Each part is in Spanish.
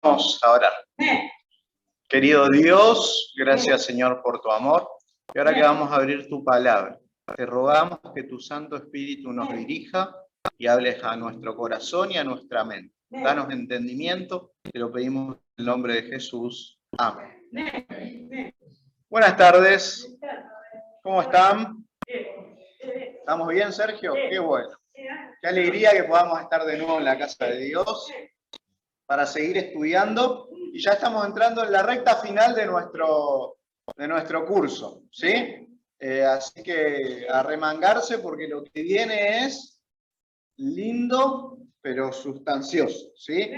Vamos a orar. Querido Dios, gracias Señor por tu amor. Y ahora que vamos a abrir tu palabra, te rogamos que tu Santo Espíritu nos dirija y hables a nuestro corazón y a nuestra mente. Danos entendimiento, te lo pedimos en el nombre de Jesús. Amén. Buenas tardes. ¿Cómo están? ¿Estamos bien, Sergio? Qué bueno. Qué alegría que podamos estar de nuevo en la casa de Dios para seguir estudiando. Y ya estamos entrando en la recta final de nuestro curso, ¿sí? Así que a remangarse porque lo que viene es lindo, pero sustancioso, ¿sí?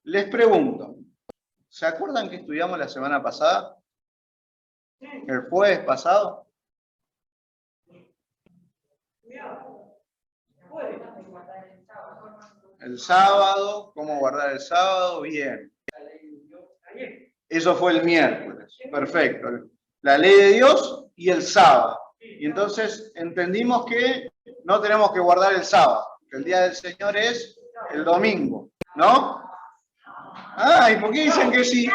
Les pregunto, ¿se acuerdan que estudiamos la semana pasada? ¿El jueves pasado? El sábado, ¿cómo guardar el sábado? Bien. Eso fue el miércoles, perfecto. La ley de Dios y el sábado. Y entonces entendimos que no tenemos que guardar el sábado, que el día del Señor es el domingo, ¿no? Ay, ¿por qué dicen que sí?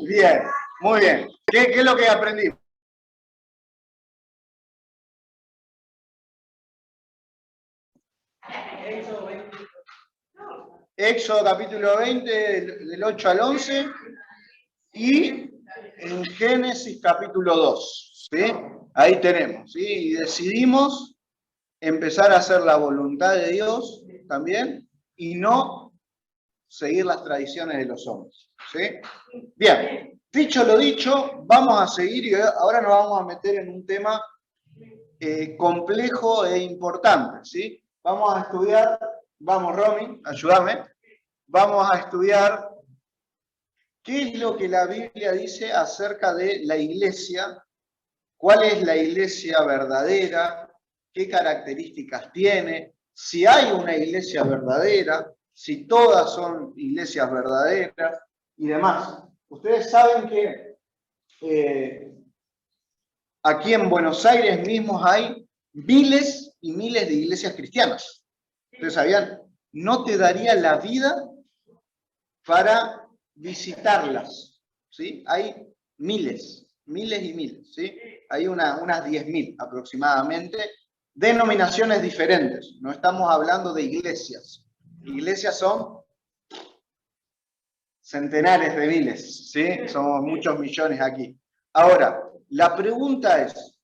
Bien, muy bien. ¿Qué es lo que aprendimos? Éxodo capítulo 20, del 8 al 11, y en Génesis capítulo 2, ¿sí? Ahí tenemos, ¿sí? Y decidimos empezar a hacer la voluntad de Dios también, y no seguir las tradiciones de los hombres, ¿sí? Bien, dicho lo dicho, vamos a seguir y ahora nos vamos a meter en un tema complejo e importante, ¿sí? Vamos a estudiar, vamos Romy, ayúdame, vamos a estudiar qué es lo que la Biblia dice acerca de la iglesia, cuál es la iglesia verdadera, qué características tiene, si hay una iglesia verdadera, si todas son iglesias verdaderas y demás. Ustedes saben que aquí en Buenos Aires mismos hay miles y miles de iglesias cristianas. ¿Ustedes sabían? No te daría la vida para visitarlas, ¿sí? Hay miles y miles, ¿sí? Hay unas 10.000 aproximadamente, denominaciones diferentes. No estamos hablando de iglesias. Iglesias son centenares de miles, ¿sí? Somos muchos millones aquí. Ahora, la pregunta es,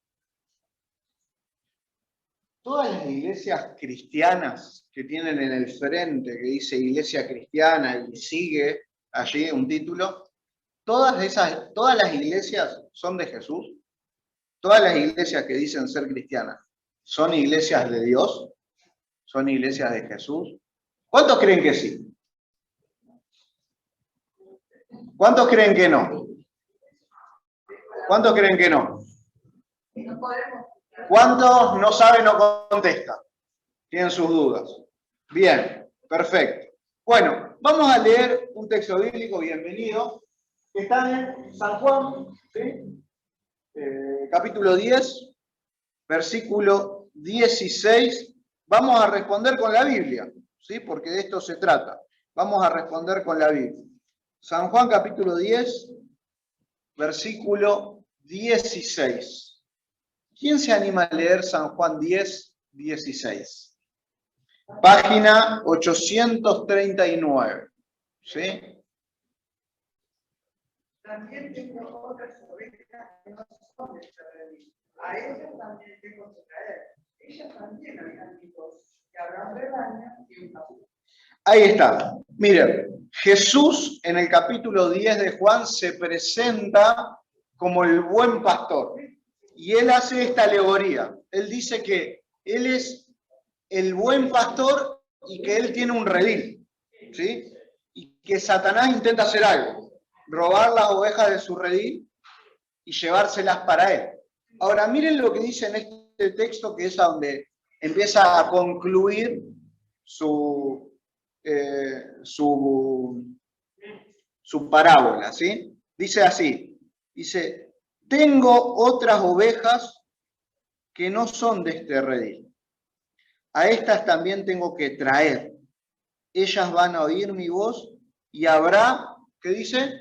todas las iglesias cristianas que tienen en el frente, que dice iglesia cristiana y sigue allí un título, todas las iglesias son de Jesús, todas las iglesias que dicen ser cristianas, ¿son iglesias de Dios? ¿Son iglesias de Jesús? ¿Cuántos creen que sí? ¿Cuántos creen que no? ¿Cuántos creen que no? ¿Cuántos no saben o contestan? Tienen sus dudas. Bien, perfecto. Bueno, vamos a leer un texto bíblico, bienvenido, que está en San Juan, ¿sí? Capítulo 10, versículo 16. Vamos a responder con la Biblia, ¿sí? Porque de esto se trata. Vamos a responder con la Biblia. San Juan capítulo 10, versículo 16. ¿Quién se anima a leer San Juan 10, 16? Página 839. ¿Sí? También tengo otras ovejas que no son de este redil. A ellas también tengo que traer. Ellas también oirán mi voz, que habrán rebaño y un pastor. Ahí está. Miren, Jesús en el capítulo 10 de Juan se presenta como el buen pastor. Y él hace esta alegoría. Él dice que él es el buen pastor y que él tiene un redil, ¿sí? Y que Satanás intenta hacer algo, robar las ovejas de su redil y llevárselas para él. Ahora, miren lo que dice en este texto, que es a donde empieza a concluir su parábola, ¿sí? Dice así, dice, tengo otras ovejas que no son de este redil. A estas también tengo que traer. Ellas van a oír mi voz y habrá, ¿qué dice?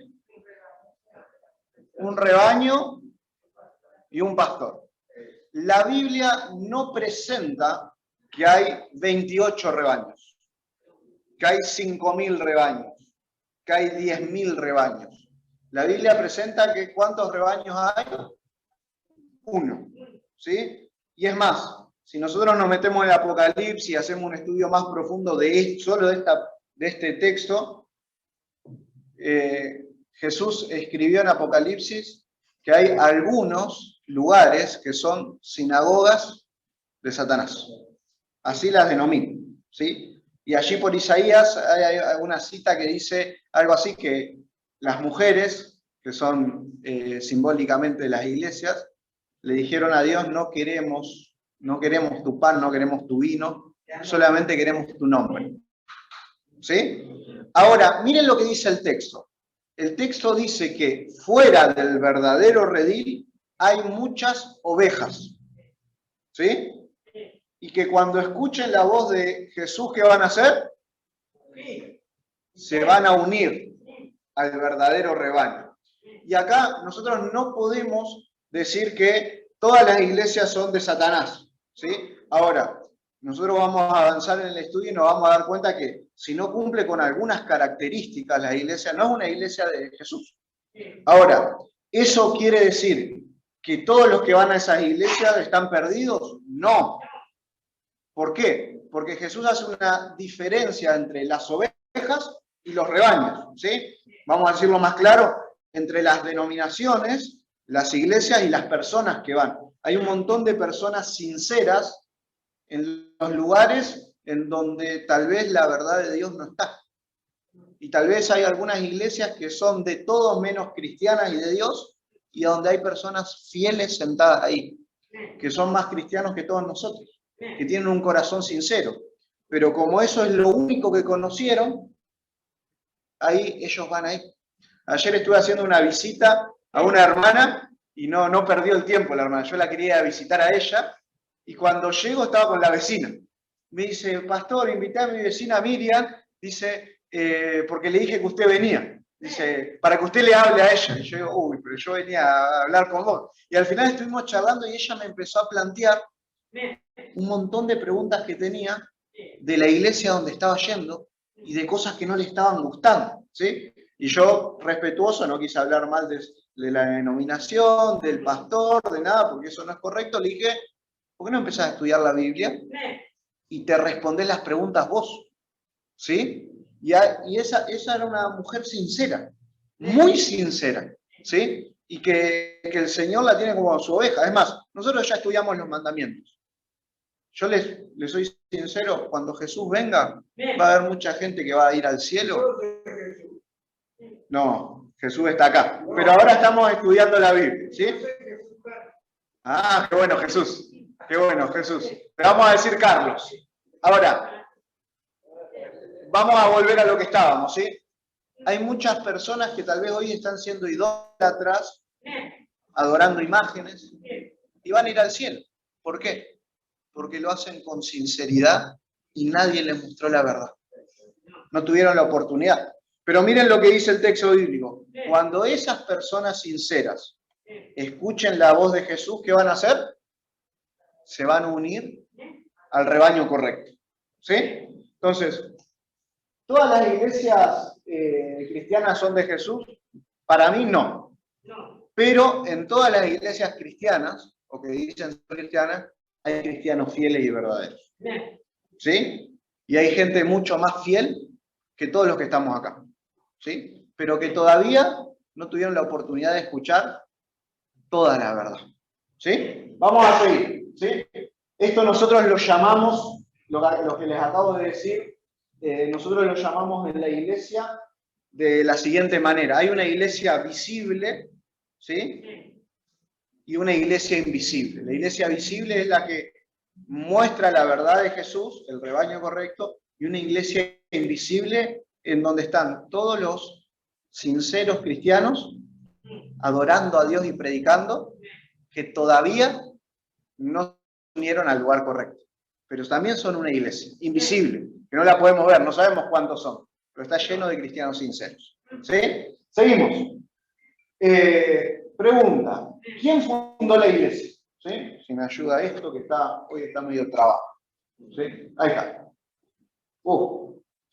Un rebaño y un pastor. La Biblia no presenta que hay 28 rebaños, que hay 5.000 rebaños, que hay 10.000 rebaños. La Biblia presenta que ¿cuántos rebaños hay? Uno, ¿sí? Y es más, si nosotros nos metemos en el Apocalipsis y hacemos un estudio más profundo solo de este texto, Jesús escribió en Apocalipsis que hay algunos lugares que son sinagogas de Satanás. Así las denomina, ¿sí? Y allí por Isaías hay una cita que dice algo así, que las mujeres, que son simbólicamente las iglesias, le dijeron a Dios: no queremos tu pan, no queremos tu vino, solamente queremos tu nombre. ¿Sí? Ahora, miren lo que dice el texto. El texto dice que fuera del verdadero redil hay muchas ovejas. ¿Sí? Y que cuando escuchen la voz de Jesús, ¿qué van a hacer? Se van a unir al verdadero rebaño. Y acá nosotros no podemos decir que todas las iglesias son de Satanás, ¿sí? Ahora, nosotros vamos a avanzar en el estudio y nos vamos a dar cuenta que si no cumple con algunas características la iglesia, no es una iglesia de Jesús. Ahora, ¿eso quiere decir que todos los que van a esas iglesias están perdidos? No. ¿Por qué? Porque Jesús hace una diferencia entre las ovejas y los rebaños, ¿sí? Vamos a decirlo más claro, entre las denominaciones, las iglesias y las personas que van. Hay un montón de personas sinceras en los lugares en donde tal vez la verdad de Dios no está. Y tal vez hay algunas iglesias que son de todos menos cristianas y de Dios, y donde hay personas fieles sentadas ahí, que son más cristianos que todos nosotros, que tienen un corazón sincero. Pero como eso es lo único que conocieron, ahí ellos van ahí. Ayer estuve haciendo una visita a una hermana y no perdió el tiempo la hermana. Yo la quería visitar a ella y cuando llego estaba con la vecina. Me dice: pastor, invité a mi vecina Miriam, dice, porque le dije que usted venía. Dice, para que usted le hable a ella. Y yo digo: uy, pero yo venía a hablar con vos. Y al final estuvimos charlando y ella me empezó a plantear un montón de preguntas que tenía de la iglesia donde estaba yendo y de cosas que no le estaban gustando, ¿sí? Y yo, respetuoso, no quise hablar mal de la denominación, del pastor, de nada, porque eso no es correcto. Le dije: ¿por qué no empezás a estudiar la Biblia y te respondés las preguntas vos? ¿Sí? Y esa era una mujer sincera, muy sincera, ¿sí? Y que el Señor la tiene como su oveja. Es más, nosotros ya estudiamos los mandamientos. Yo les soy sincero, cuando Jesús venga, va a haber mucha gente que va a ir al cielo. No, Jesús está acá. Pero ahora estamos estudiando la Biblia, ¿sí? Ah, qué bueno, Jesús. Qué bueno, Jesús. Le vamos a decir Carlos. Ahora, vamos a volver a lo que estábamos, ¿sí? Hay muchas personas que tal vez hoy están siendo idólatras, adorando imágenes, y van a ir al cielo. ¿Por qué? Porque lo hacen con sinceridad y nadie les mostró la verdad. No tuvieron la oportunidad. Pero miren lo que dice el texto bíblico. Cuando esas personas sinceras escuchen la voz de Jesús, ¿qué van a hacer? Se van a unir al rebaño correcto. ¿Sí? Entonces, ¿todas las iglesias cristianas son de Jesús? Para mí no. Pero en todas las iglesias cristianas, o que dicen ser cristianas, hay cristianos fieles y verdaderos. ¿Sí? Y hay gente mucho más fiel que todos los que estamos acá. ¿Sí? Pero que todavía no tuvieron la oportunidad de escuchar toda la verdad. ¿Sí? Vamos a seguir. ¿Sí? Esto nosotros lo llamamos, lo que les acabo de decir, nosotros lo llamamos en la iglesia de la siguiente manera. Hay una iglesia visible, ¿sí? Y una iglesia invisible. La iglesia visible es la que muestra la verdad de Jesús, el rebaño correcto, y una iglesia invisible en donde están todos los sinceros cristianos adorando a Dios y predicando, que todavía no unieron al lugar correcto. Pero también son una iglesia, invisible, que no la podemos ver, no sabemos cuántos son, pero está lleno de cristianos sinceros. ¿Sí? Seguimos. Pregunta, ¿quién fundó la iglesia? ¿Sí? Si me ayuda esto, que hoy está medio trabajo. ¿Sí? Ahí está.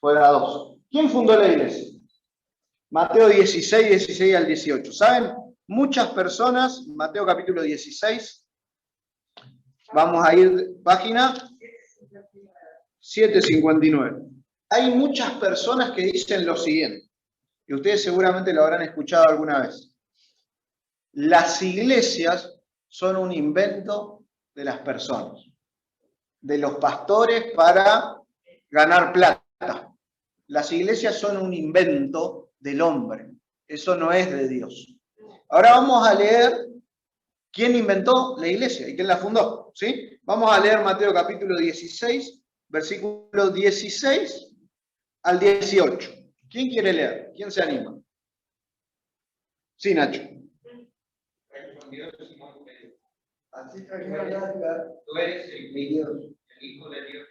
Fuera 2. ¿Quién fundó la iglesia? Mateo 16, 16 al 18. ¿Saben? Muchas personas, Mateo capítulo 16, vamos a ir, página 759. Hay muchas personas que dicen lo siguiente, y ustedes seguramente lo habrán escuchado alguna vez. Las iglesias son un invento de las personas, de los pastores para ganar plata. Las iglesias son un invento del hombre, eso no es de Dios. Ahora vamos a leer quién inventó la iglesia y quién la fundó, ¿sí? Vamos a leer Mateo capítulo 16, versículos 16 al 18. ¿Quién quiere leer? ¿Quién se anima? Sí, Nacho. Así tú eres el Hijo de Dios.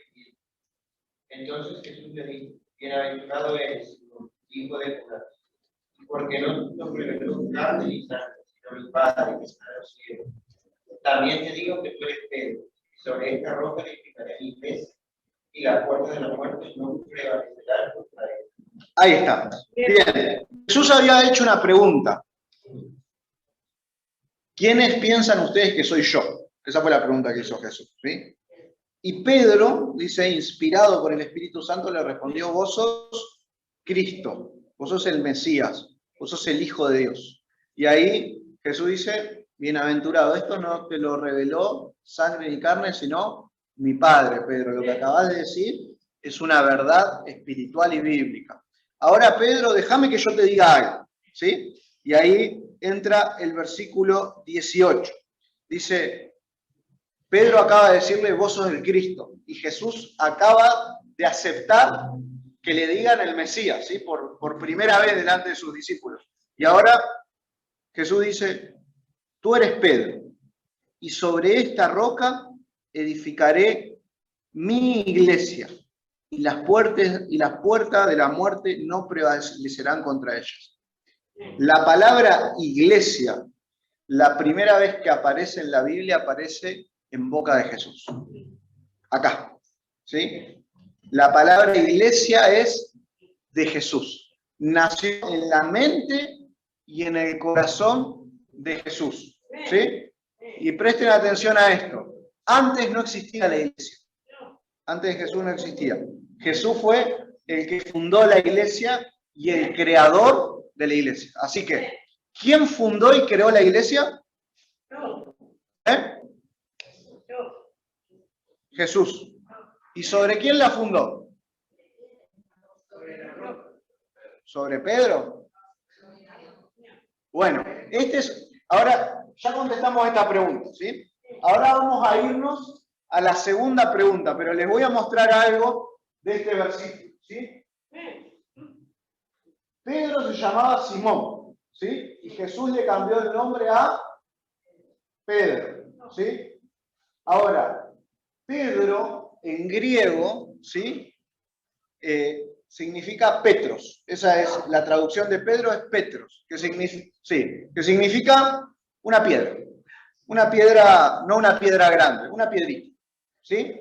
Entonces Jesús le dijo, bienaventurado eres, hijo de Judá, porque no te reveló carne ni sangre, sino mi Padre que está en los cielos. También te digo que tú eres Pedro, y sobre esta roca edificaré mi iglesia, y la puerta de la muerte no prevalecerá contra él. Ahí está. Bien. Jesús había hecho una pregunta. ¿Quiénes piensan ustedes que soy yo? Esa fue la pregunta que hizo Jesús, ¿sí? Y Pedro, dice, inspirado por el Espíritu Santo, le respondió, vos sos Cristo, vos sos el Mesías, vos sos el Hijo de Dios. Y ahí Jesús dice, bienaventurado, esto no te lo reveló sangre ni carne, sino mi Padre, Pedro. Lo que acabas de decir es una verdad espiritual y bíblica. Ahora, Pedro, déjame que yo te diga algo, ¿sí? Y ahí entra el versículo 18. Dice, Pedro acaba de decirle, vos sos el Cristo. Y Jesús acaba de aceptar que le digan el Mesías, ¿sí? Por primera vez delante de sus discípulos. Y ahora Jesús dice, tú eres Pedro, y sobre esta roca edificaré mi iglesia, y las puertas de la muerte no prevalecerán contra ellas. La palabra iglesia, la primera vez que aparece en la Biblia, aparece en boca de Jesús. Acá. ¿Sí? La palabra iglesia es de Jesús. Nació en la mente y en el corazón de Jesús. ¿Sí? Y presten atención a esto. Antes no existía la iglesia. Antes de Jesús no existía. Jesús fue el que fundó la iglesia y el creador de la iglesia. Así que, ¿quién fundó y creó la iglesia? ¿Eh? Jesús. ¿Y sobre quién la fundó? ¿Sobre Pedro? Bueno, ahora ya contestamos esta pregunta, ¿sí? Ahora vamos a irnos a la segunda pregunta, pero les voy a mostrar algo de este versículo, ¿sí? Pedro se llamaba Simón, ¿sí? Y Jesús le cambió el nombre a Pedro, ¿sí? Ahora, Pedro en griego, ¿sí? Significa Petros. Esa es la traducción de Pedro, es Petros, que significa una piedra. Una piedra, no una piedra grande, una piedrita. ¿Sí?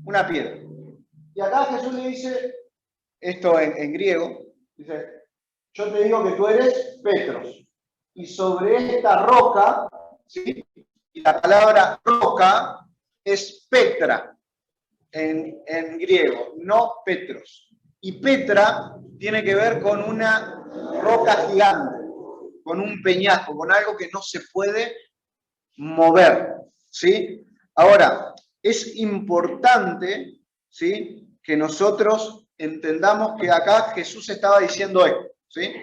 Una piedra. Y acá Jesús le dice, esto en griego, dice, yo te digo que tú eres Petros. Y sobre esta roca, ¿sí? Y la palabra roca es Petra en griego, no Petros. Y Petra tiene que ver con una roca gigante, con un peñasco, con algo que no se puede mover, ¿sí? Ahora, es importante, ¿sí?, que nosotros entendamos que acá Jesús estaba diciendo esto, ¿sí?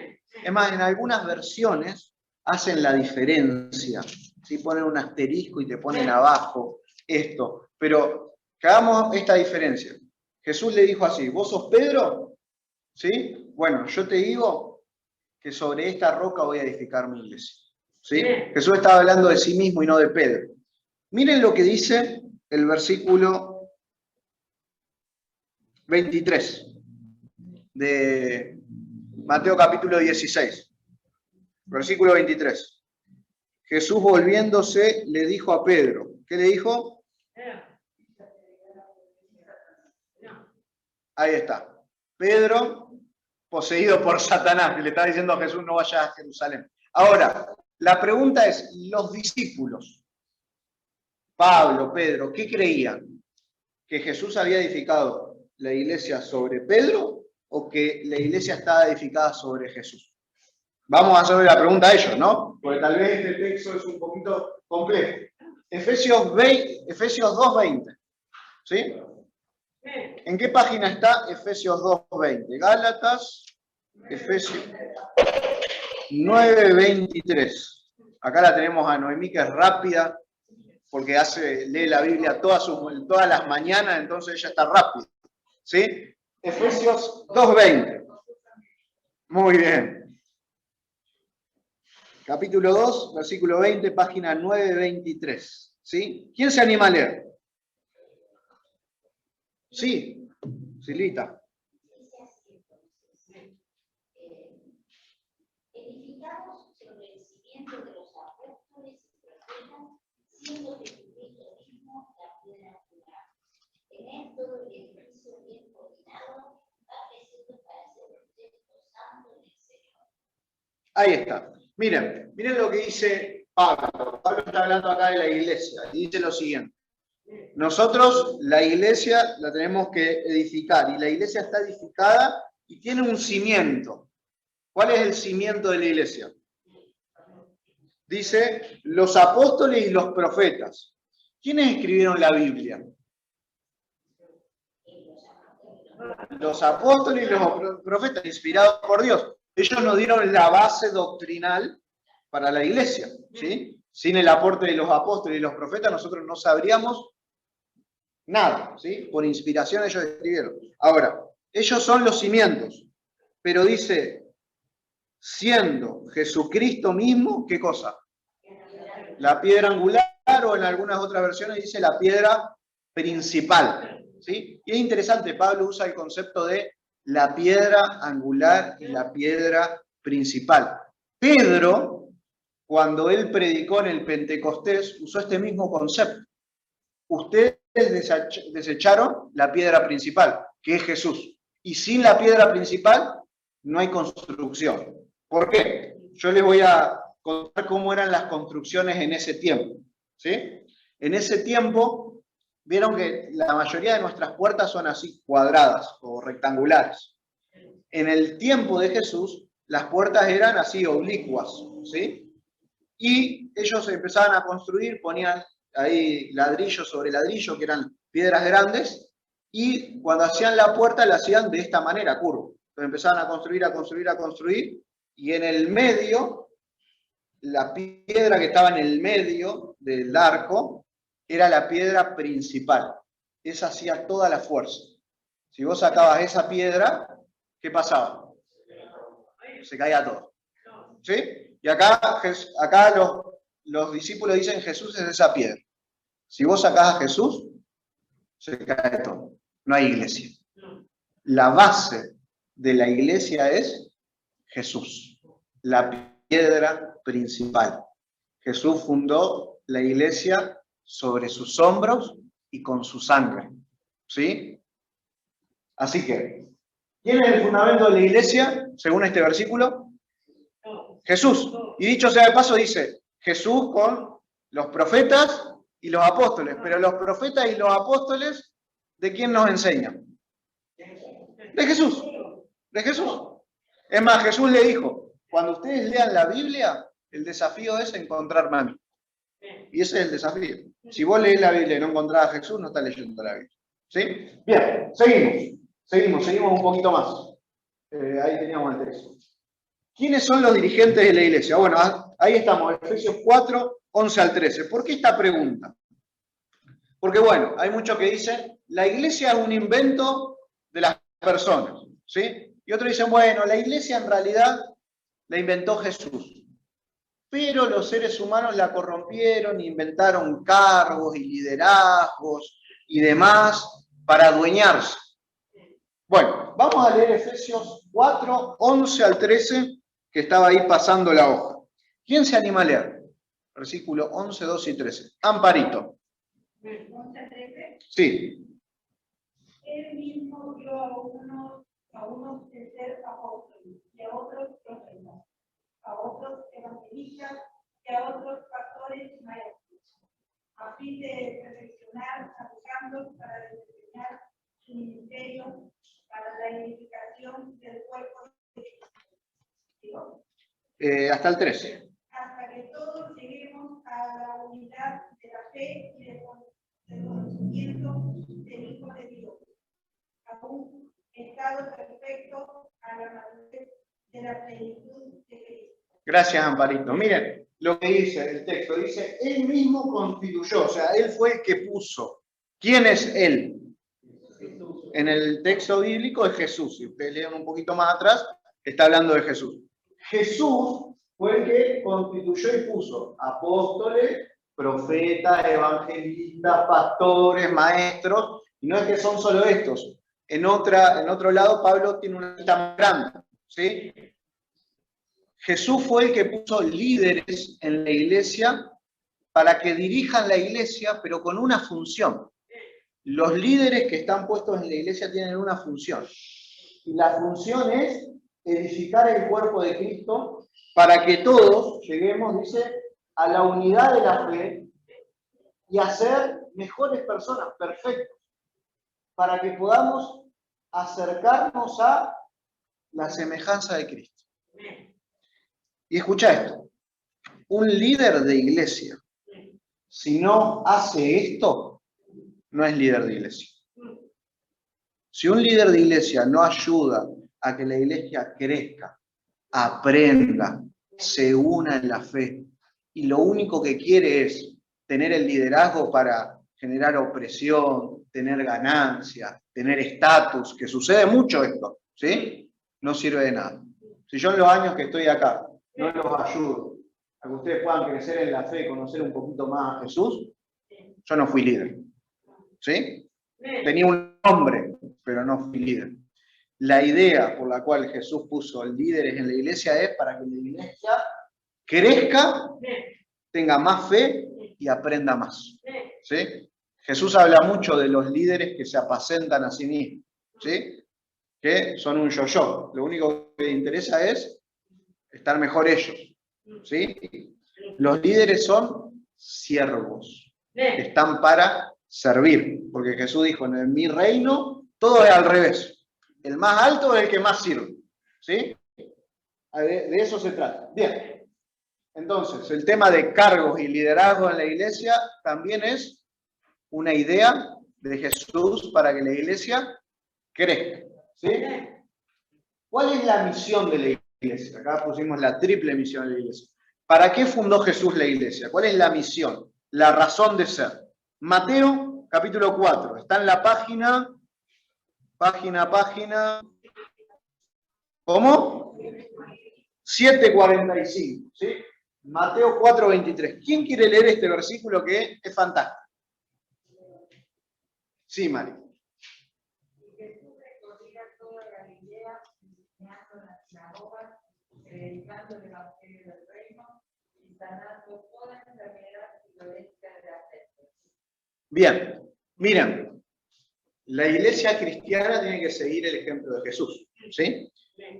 Es más, en algunas versiones hacen la diferencia, ¿sí? Ponen un asterisco y te ponen abajo esto, pero que hagamos esta diferencia. Jesús le dijo así, ¿vos sos Pedro? ¿Sí? Bueno, yo te digo que sobre esta roca voy a edificar mi iglesia. ¿Sí? Jesús estaba hablando de sí mismo y no de Pedro. Miren lo que dice el versículo 23 de Mateo capítulo 16. Versículo 23. Jesús volviéndose le dijo a Pedro. ¿Qué le dijo? Ahí está. Pedro, poseído por Satanás, que le está diciendo a Jesús no vaya a Jerusalén. Ahora, la pregunta es, los discípulos, Pablo, Pedro, ¿qué creían? ¿Que Jesús había edificado la iglesia sobre Pedro o que la iglesia estaba edificada sobre Jesús? Vamos a hacerle la pregunta a ellos, ¿no? Porque tal vez este texto es un poquito complejo. Efesios 2:20, ¿sí? ¿En qué página está Efesios 2:20? Gálatas, Efesios 9:23. Acá la tenemos a Noemí, que es rápida, porque lee la Biblia todas las mañanas, entonces ella está rápida. ¿Sí? Efesios 2:20. Muy bien. Capítulo 2, versículo 20, página 9:23. ¿Sí? ¿Quién se anima a leer? Sí, Silita. Edificados sobre el cimiento de los apóstoles y profetas, siendo Jesucristo mismo la piedra angular. En esto el edificio bien coordinado va creciendo para ser un templo santo en el Señor. Ahí está. Miren lo que dice Pablo. Pablo está hablando acá de la iglesia y dice lo siguiente. Nosotros la iglesia la tenemos que edificar y la iglesia está edificada y tiene un cimiento. ¿Cuál es el cimiento de la iglesia? Dice los apóstoles y los profetas. ¿Quiénes escribieron la Biblia? Los apóstoles y los profetas, inspirados por Dios. Ellos nos dieron la base doctrinal para la iglesia, ¿sí? Sin el aporte de los apóstoles y los profetas nosotros no sabríamos nada, ¿sí? Por inspiración ellos escribieron. Ahora, ellos son los cimientos, pero dice, siendo Jesucristo mismo, ¿qué cosa? La piedra angular, o en algunas otras versiones dice la piedra principal, ¿sí? Y es interesante, Pablo usa el concepto de la piedra angular y la piedra principal. Pedro, cuando él predicó en el Pentecostés, usó este mismo concepto. Ustedes desecharon la piedra principal, que es Jesús. Y sin la piedra principal no hay construcción. ¿Por qué? Yo les voy a contar cómo eran las construcciones en ese tiempo, ¿sí? En ese tiempo, vieron que la mayoría de nuestras puertas son así, cuadradas o rectangulares. En el tiempo de Jesús, las puertas eran así, oblicuas, ¿sí? Y ellos empezaban a construir, ponían ahí ladrillo sobre ladrillo, que eran piedras grandes, y cuando hacían la puerta la hacían de esta manera, curvo. Entonces empezaban a construir, y en el medio, la piedra que estaba en el medio del arco, era la piedra principal. Esa hacía toda la fuerza. Si vos sacabas esa piedra, ¿qué pasaba? Se caía todo. ¿Sí? Y acá los discípulos dicen, Jesús es esa piedra. Si vos sacás a Jesús, se cae todo. No hay iglesia. La base de la iglesia es Jesús, la piedra principal. Jesús fundó la iglesia sobre sus hombros y con su sangre. ¿Sí? Así que, ¿quién es el fundamento de la iglesia, según este versículo? Jesús. Y dicho sea de paso, dice, Jesús con los profetas y los apóstoles. Pero los profetas y los apóstoles, ¿de quién nos enseñan? De Jesús. De Jesús. Es más, Jesús le dijo, cuando ustedes lean la Biblia, el desafío es encontrarme a mí. Y ese es el desafío. Si vos lees la Biblia y no encontrás a Jesús, no estás leyendo la Biblia. ¿Sí? Bien, seguimos un poquito más. Ahí teníamos el texto. ¿Quiénes son los dirigentes de la iglesia? Bueno, ahí estamos, Efesios 4, 11 al 13. ¿Por qué esta pregunta? Porque bueno, hay muchos que dicen, la iglesia es un invento de las personas, ¿sí? Y otros dicen, bueno, la iglesia en realidad la inventó Jesús. pero los seres humanos la corrompieron, inventaron cargos y liderazgos y demás para adueñarse. Bueno, vamos a leer Efesios 4, 11 al 13, que estaba ahí pasando la hoja. ¿Quién se anima a leer? Versículo 11, 12 y 13. Amparito. Sí. Él mismo dio a unos el ser apóstoles, y a otros profetas, a otros evangelistas, y a otros pastores y maestros, a fin de perfeccionar a los santos para desempeñar su ministerio para la edificación del cuerpo de Cristo. Hasta el 13. Hasta que todos lleguemos a la unidad de la fe y del conocimiento del Hijo de Dios, a un estado perfecto a la madurez de la plenitud de Cristo. Gracias, Amparito. Miren lo que dice el texto. Dice, él mismo constituyó, o sea, él fue el que puso. ¿Quién es él? En el texto bíblico es Jesús. Si ustedes leen un poquito más atrás, está hablando de Jesús. Jesús fue el que constituyó y puso apóstoles, profetas, evangelistas, pastores, maestros, y no es que son solo estos. En otro lado, Pablo tiene una lista más grande, ¿sí? Jesús fue el que puso líderes en la iglesia para que dirijan la iglesia, pero con una función. Los líderes que están puestos en la iglesia tienen una función. Y la función es edificar el cuerpo de Cristo para que todos lleguemos, dice, a la unidad de la fe y a ser mejores personas, perfectos, para que podamos acercarnos a la semejanza de Cristo. Y escucha esto, un líder de iglesia, si no hace esto, no es líder de iglesia. Si un líder de iglesia no ayuda a que la iglesia crezca, aprenda, se una en la fe, y lo único que quiere es tener el liderazgo para generar opresión, tener ganancias, tener estatus, que sucede mucho esto, ¿sí? No sirve de nada. Si yo en los años que estoy acá no los ayudo a que ustedes puedan crecer en la fe, conocer un poquito más a Jesús, yo no fui líder, ¿sí? Tenía un nombre, pero no fui líder. La idea por la cual Jesús puso líderes en la iglesia es para que la iglesia crezca, tenga más fe y aprenda más, ¿sí? Jesús habla mucho de los líderes que se apacentan a sí mismos, ¿sí? Que son un yo-yo. Lo único que les interesa es estar mejor ellos, ¿sí? Los líderes son siervos, están para servir, porque Jesús dijo, en mi reino todo es al revés. El más alto es el que más sirve, ¿sí? De eso se trata. Bien. Entonces, el tema de cargos y liderazgo en la iglesia también es una idea de Jesús para que la iglesia crezca, ¿sí? ¿Cuál es la misión de la iglesia? Acá pusimos la triple misión de la iglesia. ¿Para qué fundó Jesús la iglesia? ¿Cuál es la misión? La razón de ser. Mateo, capítulo 4. Está en la página. ¿Cómo? 745, ¿sí? Mateo 4:23. ¿Quién quiere leer este versículo que es fantástico? Sí, Mari. Jesús recorría toda Galilea, enseñando en las sinagogas, predicando el evangelio del reino y sanando toda enfermedad y dolencia de la gente. Bien, miren, la iglesia cristiana tiene que seguir el ejemplo de Jesús, ¿sí?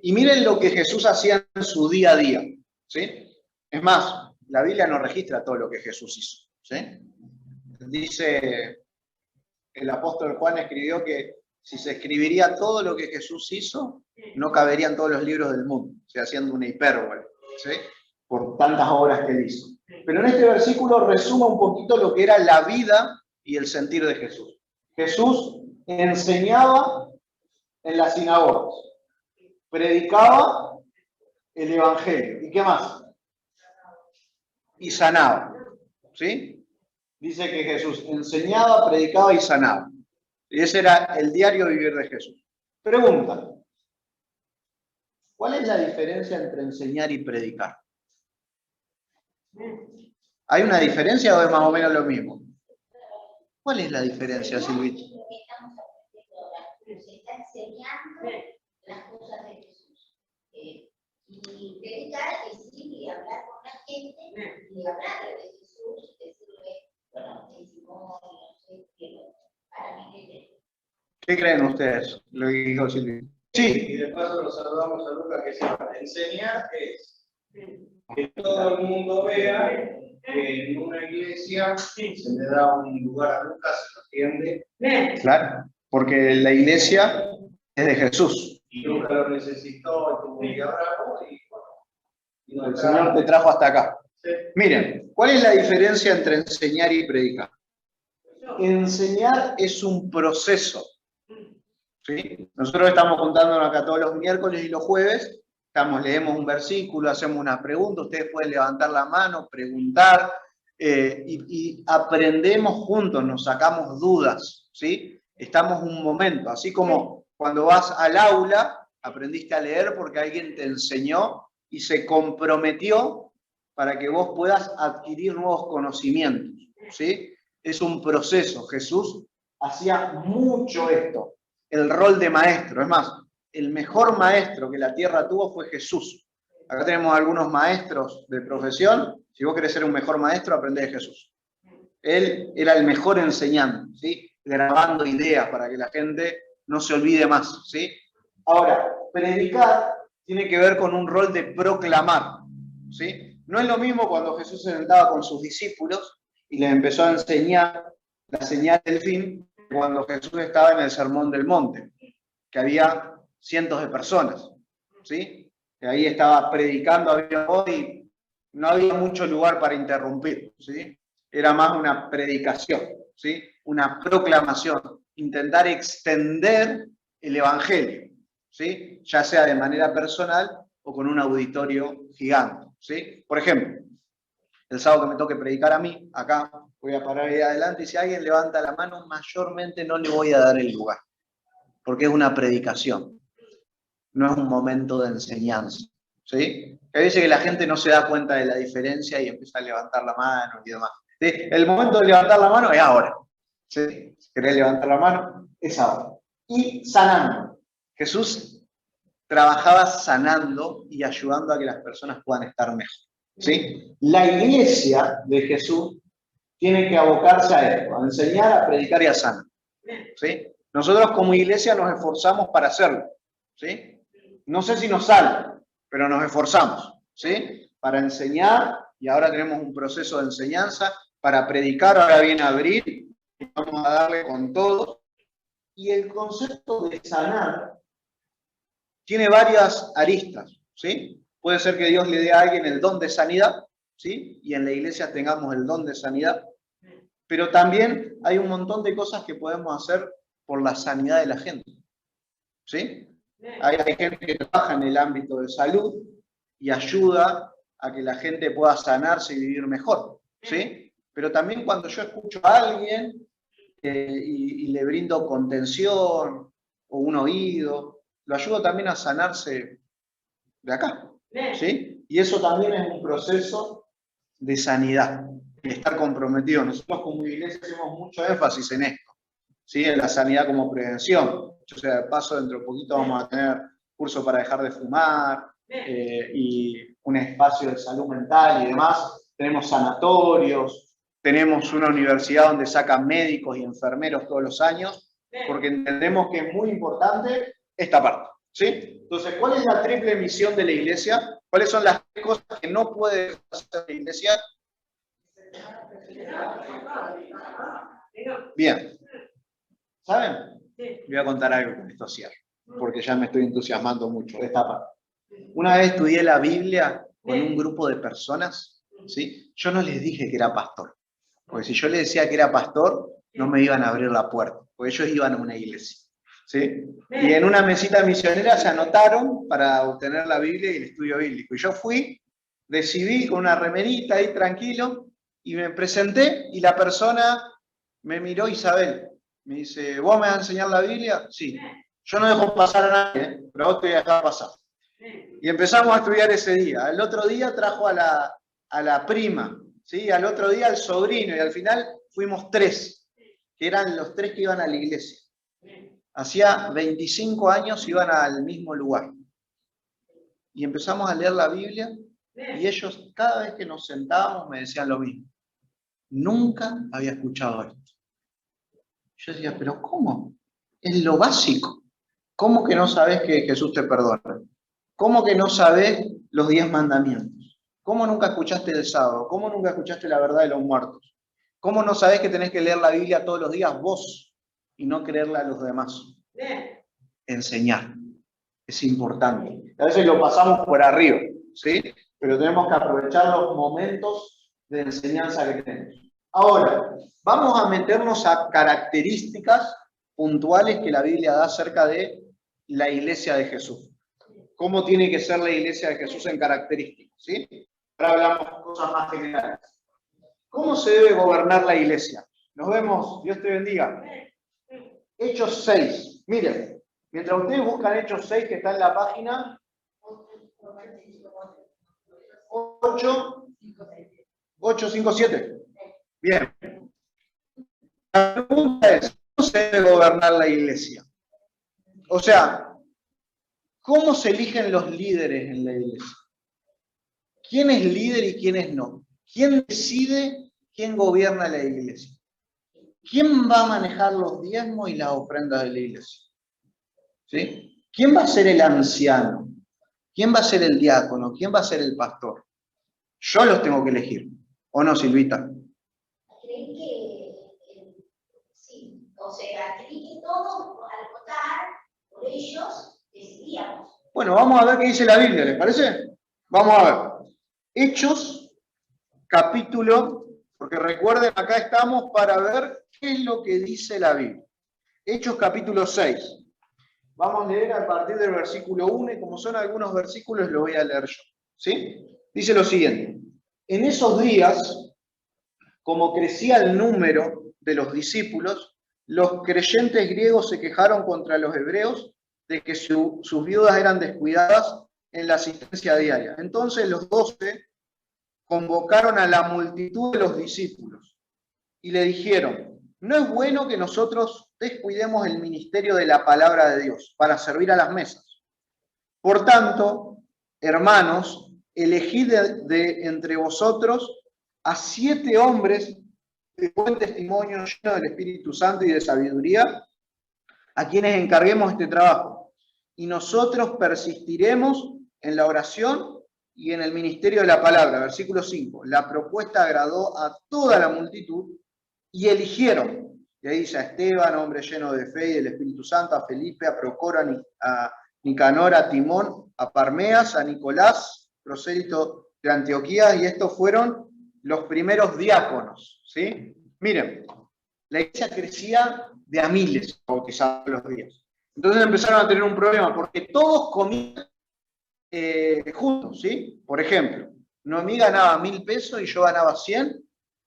Y miren lo que Jesús hacía en su día a día, ¿sí? Es más, la Biblia no registra todo lo que Jesús hizo, ¿sí? Dice, el apóstol Juan escribió que si se escribiría todo lo que Jesús hizo, no caberían todos los libros del mundo, o sea, haciendo una hipérbole, ¿sí? Por tantas obras que él hizo. Pero en este versículo resume un poquito lo que era la vida y el sentir de Jesús. Jesús enseñaba en las sinagogas, predicaba el evangelio, ¿y qué más? Y sanaba, ¿sí? Dice que Jesús enseñaba, predicaba y sanaba. Y ese era el diario vivir de Jesús. Pregunta, ¿cuál es la diferencia entre enseñar y predicar? ¿Hay una diferencia o es más o menos lo mismo? ¿Cuál es la diferencia, Silvita? Estamos aprendiendo ahora, se está enseñando las cosas de Jesús. Y predicar es ir y hablar con la gente y hablarle de Jesús, decirle, bueno, testimonio, no sé, pero para mí que ¿Qué creen ustedes? Lo que dijo Silvita. Sí. Y de paso lo saludamos a Lucas que se enseñar es que todo el mundo vea que en una iglesia se le da un lugar a Lucas, se lo atiende. Claro, porque la iglesia es de Jesús. Y Lucas lo necesitó, estuvo muy bravo y bueno. El Señor te trajo hasta acá. Sí. Miren, ¿cuál es la diferencia entre enseñar y predicar? Enseñar es un proceso. ¿Sí? Nosotros estamos contándonos acá todos los miércoles y los jueves, leemos un versículo, hacemos una pregunta, ustedes pueden levantar la mano, preguntar, y aprendemos juntos, nos sacamos dudas, ¿sí? Estamos un momento, así como cuando vas al aula, aprendiste a leer porque alguien te enseñó y se comprometió para que vos puedas adquirir nuevos conocimientos, ¿sí? Es un proceso. Jesús hacía mucho esto, el rol de maestro. Es más, el mejor maestro que la tierra tuvo fue Jesús. Acá tenemos algunos maestros de profesión. Si vos querés ser un mejor maestro, aprende de Jesús. Él era el mejor enseñando, ¿sí? Grabando ideas para que la gente no se olvide más, ¿sí? Ahora, predicar tiene que ver con un rol de proclamar, ¿sí? No es lo mismo cuando Jesús se sentaba con sus discípulos y les empezó a enseñar la señal del fin, cuando Jesús estaba en el Sermón del Monte, que había cientos de personas, ¿sí? Que ahí estaba predicando, y no había mucho lugar para interrumpir, ¿sí? Era más una predicación, ¿sí? Una proclamación, intentar extender el Evangelio, ¿sí? Ya sea de manera personal o con un auditorio gigante, ¿sí? Por ejemplo, el sábado que me toque predicar a mí, acá voy a parar ahí adelante y si alguien levanta la mano, mayormente no le voy a dar el lugar, porque es una predicación, no es un momento de enseñanza, ¿sí? Que dice que la gente no se da cuenta de la diferencia y empieza a levantar la mano y demás. ¿Sí? El momento de levantar la mano es ahora, ¿sí? Si querés levantar la mano, es ahora. Y sanando. Jesús trabajaba sanando y ayudando a que las personas puedan estar mejor, ¿sí? La iglesia de Jesús tiene que abocarse a esto, a enseñar, a predicar y a sanar, ¿sí? Nosotros como iglesia nos esforzamos para hacerlo, ¿sí? No sé si nos sale, pero nos esforzamos, ¿sí? Para enseñar, y ahora tenemos un proceso de enseñanza, para predicar, ahora viene abril, y vamos a darle con todo. Y el concepto de sanar tiene varias aristas, ¿sí? Puede ser que Dios le dé a alguien el don de sanidad, ¿sí? Y en la iglesia tengamos el don de sanidad, pero también hay un montón de cosas que podemos hacer por la sanidad de la gente, ¿sí? Hay gente que trabaja en el ámbito de salud y ayuda a que la gente pueda sanarse y vivir mejor, ¿sí? Pero también cuando yo escucho a alguien y le brindo contención o un oído, lo ayudo también a sanarse de acá, ¿sí? Y eso también es un proceso de sanidad, de estar comprometido. Nosotros como iglesia hacemos mucho énfasis en esto, ¿sí? En la sanidad como prevención. O sea, de paso, dentro de poquito vamos a tener curso para dejar de fumar y un espacio de salud mental y demás. Tenemos sanatorios, tenemos una universidad donde sacan médicos y enfermeros todos los años, porque entendemos que es muy importante esta parte, ¿sí? Entonces, ¿cuál es la triple misión de la iglesia? ¿Cuáles son las cosas que no puede hacer la iglesia? Bien. ¿Saben? Voy a contar algo con esto cierro, porque ya me estoy entusiasmando mucho de esta parte. Una vez estudié la Biblia con un grupo de personas, ¿sí? Yo no les dije que era pastor, porque si yo les decía que era pastor, no me iban a abrir la puerta, porque ellos iban a una iglesia, ¿sí? Y en una mesita misionera se anotaron para obtener la Biblia y el estudio bíblico. Y yo fui de civil con una remerita ahí tranquilo, y me presenté y la persona me miró, Isabel, me dice, ¿vos me vas a enseñar la Biblia? Sí. Yo no dejo pasar a nadie, pero vos te voy a dejar pasar. Y empezamos a estudiar ese día. El otro día trajo a a la prima, ¿sí? Al otro día al sobrino, y al final fuimos 3, que eran los 3 que iban a la iglesia. Hacía 25 años iban al mismo lugar. Y empezamos a leer la Biblia, y ellos, cada vez que nos sentábamos, me decían lo mismo. Nunca había escuchado esto. Yo decía, pero ¿cómo? Es lo básico. ¿Cómo que no sabés que Jesús te perdona? ¿Cómo que no sabés los 10 mandamientos? ¿Cómo nunca escuchaste el sábado? ¿Cómo nunca escuchaste la verdad de los muertos? ¿Cómo no sabés que tenés que leer la Biblia todos los días vos y no creerla a los demás? Enseñar. Es importante. A veces lo pasamos por arriba, ¿sí? Pero tenemos que aprovechar los momentos de enseñanza que tenemos. Ahora, vamos a meternos a características puntuales que la Biblia da acerca de la iglesia de Jesús. ¿Cómo tiene que ser la iglesia de Jesús en características? ¿Sí? Ahora hablamos de cosas más generales. ¿Cómo se debe gobernar la iglesia? Nos vemos, Dios te bendiga. Hechos 6. Miren, mientras ustedes buscan Hechos 6, que está en la página 857. Bien. La pregunta es, ¿cómo se debe gobernar la iglesia? O sea, ¿cómo se eligen los líderes en la iglesia? ¿Quién es líder y quién es no? ¿Quién decide quién gobierna la iglesia? ¿Quién va a manejar los diezmos y las ofrendas de la iglesia? ¿Sí? ¿Quién va a ser el anciano? ¿Quién va a ser el diácono? ¿Quién va a ser el pastor? Yo los tengo que elegir. ¿O no, Silvita? ¿Creen que sí? O sea, ¿creen que todos al votar por ellos decidíamos? Bueno, vamos a ver qué dice la Biblia, ¿les parece? Vamos a ver. Hechos, capítulo, porque recuerden, acá estamos para ver qué es lo que dice la Biblia. Hechos, capítulo 6. Vamos a leer a partir del versículo 1, y como son algunos versículos, lo voy a leer yo. ¿Sí? Dice lo siguiente. En esos días, como crecía el número de los discípulos, los creyentes griegos se quejaron contra los hebreos de que sus viudas eran descuidadas en la asistencia diaria. Entonces los 12 convocaron a la multitud de los discípulos y le dijeron, no es bueno que nosotros descuidemos el ministerio de la palabra de Dios para servir a las mesas. Por tanto, hermanos, elegid de entre vosotros a 7 hombres de buen testimonio, llenos del Espíritu Santo y de sabiduría, a quienes encarguemos este trabajo. Y nosotros persistiremos en la oración y en el ministerio de la palabra. Versículo 5. La propuesta agradó a toda la multitud y eligieron. Y ahí dice a Esteban, hombre lleno de fe y del Espíritu Santo, a Felipe, a Procoro, a Nicanor, a Timón, a Parmeas, a Nicolás, prosélito de Antioquía, y estos fueron los primeros diáconos. ¿Sí? Miren, la iglesia crecía de a miles bautizados los días. Entonces empezaron a tener un problema, porque todos comían juntos, ¿sí? Por ejemplo, Noemí ganaba 1.000 pesos y yo ganaba 100,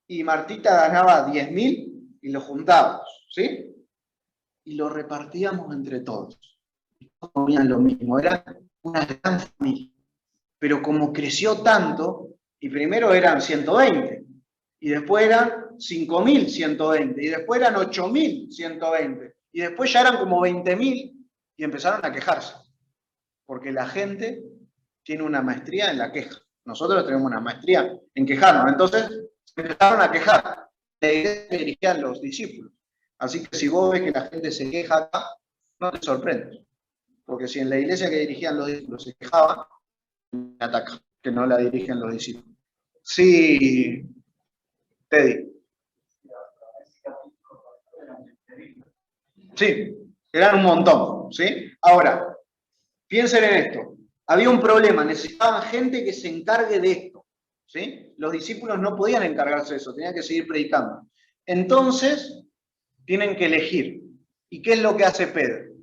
y Martita ganaba 10.000 y lo juntábamos, ¿sí? Y lo repartíamos entre todos. Y todos comían lo mismo, era una gran familia. Pero como creció tanto, y primero eran 120, y después eran 5.120, y después eran 8.120, y después ya eran como 20.000, y empezaron a quejarse. Porque la gente tiene una maestría en la queja. Nosotros tenemos una maestría en quejarnos. Entonces, empezaron a quejar. La iglesia que dirigían los discípulos. Así que si vos ves que la gente se queja acá, no te sorprendes. Porque si en la iglesia que dirigían los discípulos se quejaban, me ataca, que no la dirigen los discípulos. Sí, Teddy. Sí, eran un montón, ¿sí? Ahora, piensen en esto. Había un problema, necesitaban gente que se encargue de esto, ¿sí? Los discípulos no podían encargarse de eso, tenían que seguir predicando. Entonces, tienen que elegir. ¿Y qué es lo que hace Pedro?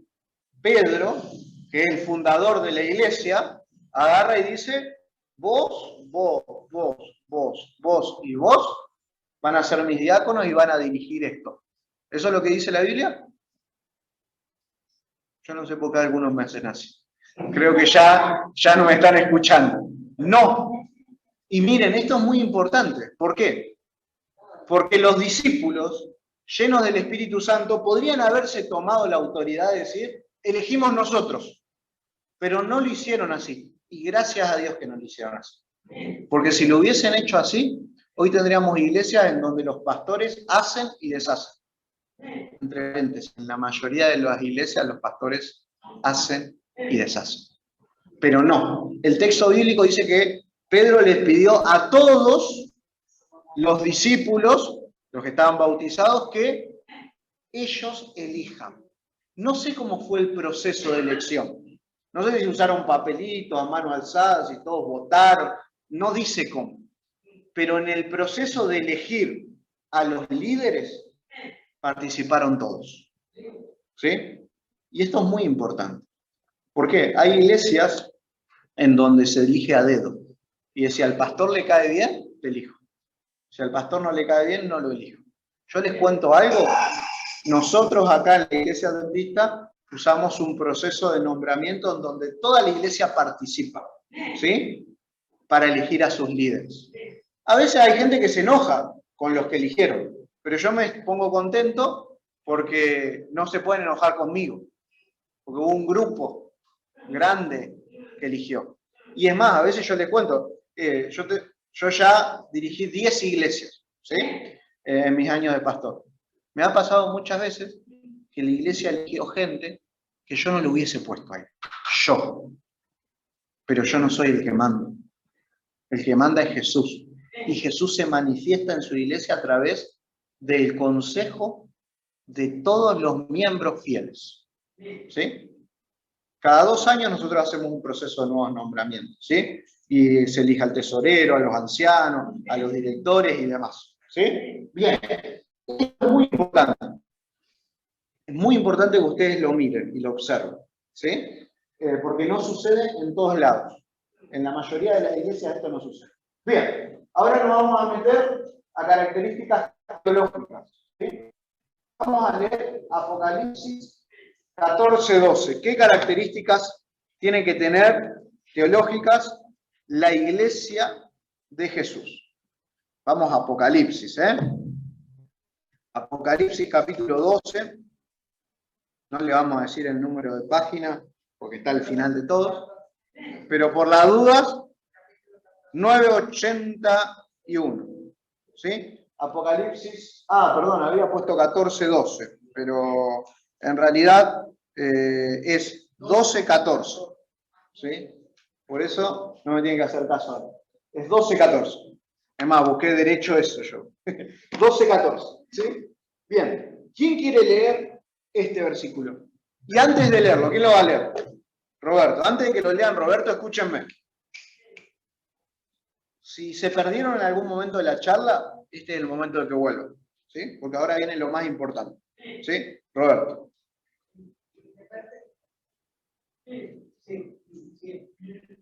Pedro, que es el fundador de la iglesia, agarra y dice, vos y vos van a ser mis diáconos y van a dirigir esto. ¿Eso es lo que dice la Biblia? Yo no sé por qué algunos me hacen así. Creo que ya no me están escuchando. No. Y miren, esto es muy importante. ¿Por qué? Porque los discípulos, llenos del Espíritu Santo, podrían haberse tomado la autoridad de decir, elegimos nosotros, pero no lo hicieron así. Y gracias a Dios que no lo hicieron así. Porque si lo hubiesen hecho así, hoy tendríamos iglesias en donde los pastores hacen y deshacen. Entre paréntesis, en la mayoría de las iglesias los pastores hacen y deshacen. Pero no, el texto bíblico dice que Pedro les pidió a todos los discípulos, los que estaban bautizados, que ellos elijan. No sé cómo fue el proceso de elección. No sé si usaron papelitos a mano alzada, si todos votaron. No dice cómo. Pero en el proceso de elegir a los líderes, participaron todos. ¿Sí? Y esto es muy importante. ¿Por qué? Hay iglesias en donde se elige a dedo. Y si al pastor le cae bien, te elijo. Si al pastor no le cae bien, no lo elijo. Yo les cuento algo. Nosotros acá en la Iglesia Adventista usamos un proceso de nombramiento en donde toda la iglesia participa, ¿sí? Para elegir a sus líderes. A veces hay gente que se enoja con los que eligieron, pero yo me pongo contento porque no se pueden enojar conmigo, porque hubo un grupo grande que eligió. Y es más, a veces yo les cuento, yo ya dirigí 10 iglesias, ¿sí? En mis años de pastor. Me ha pasado muchas veces que la iglesia eligió gente que yo no le hubiese puesto ahí. Yo. Pero yo no soy el que manda. El que manda es Jesús. Y Jesús se manifiesta en su iglesia a través del consejo de todos los miembros fieles. ¿Sí? Cada 2 años nosotros hacemos un proceso de nuevos nombramientos. ¿Sí? Y se elige al tesorero, a los ancianos, a los directores y demás. ¿Sí? Bien. Esto es muy importante. Es muy importante que ustedes lo miren y lo observen. ¿Sí? Porque no sucede en todos lados. En la mayoría de las iglesias esto no sucede. Bien, ahora nos vamos a meter a características teológicas. ¿Sí? Vamos a leer Apocalipsis 14:12. ¿Qué características tiene que tener teológicas la iglesia de Jesús? Vamos a Apocalipsis, Apocalipsis capítulo 12. No le vamos a decir el número de página porque está al final de todo. Pero por las dudas, 981. ¿Sí? Apocalipsis. Perdón, había puesto 14:12. Pero en realidad es 12:14. ¿Sí? Por eso no me tienen que hacer caso ahora. Es 12:14. Es más, busqué derecho eso yo. 12:14. ¿Sí? Bien. ¿Quién quiere leer este versículo? Y antes de leerlo, ¿quién lo va a leer? Roberto. Antes de que lo lean, Roberto, escúchenme. Si se perdieron en algún momento de la charla, este es el momento de que vuelvan. ¿Sí? Porque ahora viene lo más importante. ¿Sí? Roberto.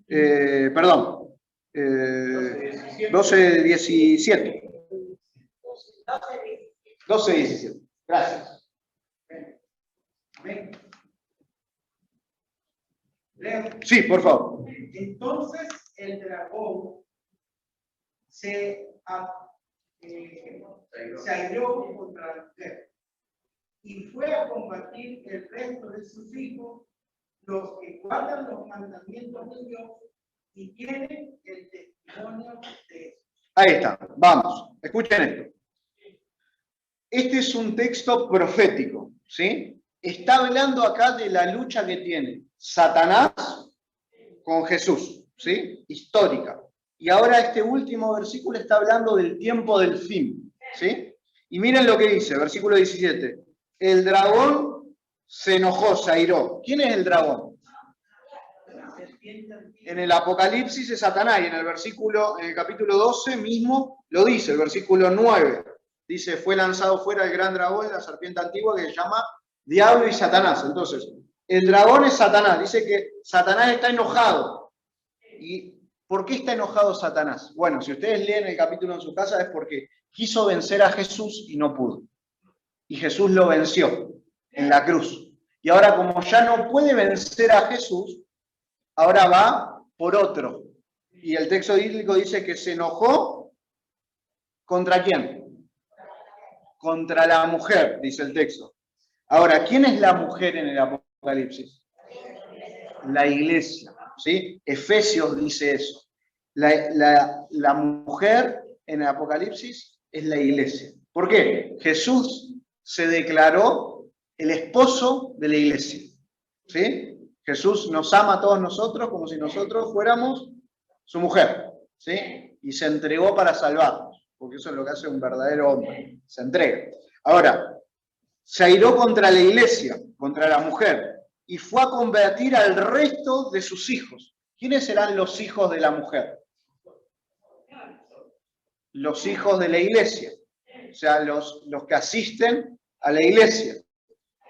Perdón. 12:17. 12:17. Gracias. Amén. Sí, por favor. Entonces el dragón se airó contra la mujer y fue a combatir el resto de sus hijos, los que guardan los mandamientos de Dios y tienen el testimonio de eso. Ahí está, vamos, escuchen esto. Este es un texto profético, ¿sí? Está hablando acá de la lucha que tiene Satanás con Jesús, ¿sí? Histórica. Y ahora este último versículo está hablando del tiempo del fin, ¿sí? Y miren lo que dice, versículo 17. El dragón se enojó, se airó. ¿Quién es el dragón? En el Apocalipsis es Satanás y en el capítulo 12 mismo lo dice, el versículo 9. Dice, fue lanzado fuera el gran dragón, la serpiente antigua que se llama Diablo y Satanás. Entonces, el dragón es Satanás. Dice que Satanás está enojado. ¿Y por qué está enojado Satanás? Bueno, si ustedes leen el capítulo en su casa es porque quiso vencer a Jesús y no pudo. Y Jesús lo venció en la cruz. Y ahora como ya no puede vencer a Jesús, ahora va por otro. Y el texto bíblico dice que se enojó ¿contra quién? Contra la mujer, dice el texto. Ahora, ¿quién es la mujer en el Apocalipsis? La iglesia, ¿sí? Efesios dice eso. La mujer en el Apocalipsis es la iglesia. ¿Por qué? Jesús se declaró el esposo de la iglesia, ¿sí? Jesús nos ama a todos nosotros como si nosotros fuéramos su mujer, ¿sí? Y se entregó para salvarnos, porque eso es lo que hace un verdadero hombre, se entrega. Ahora, se airó contra la iglesia, contra la mujer, y fue a convertir al resto de sus hijos. ¿Quiénes serán los hijos de la mujer? Los hijos de la iglesia, o sea, los que asisten a la iglesia.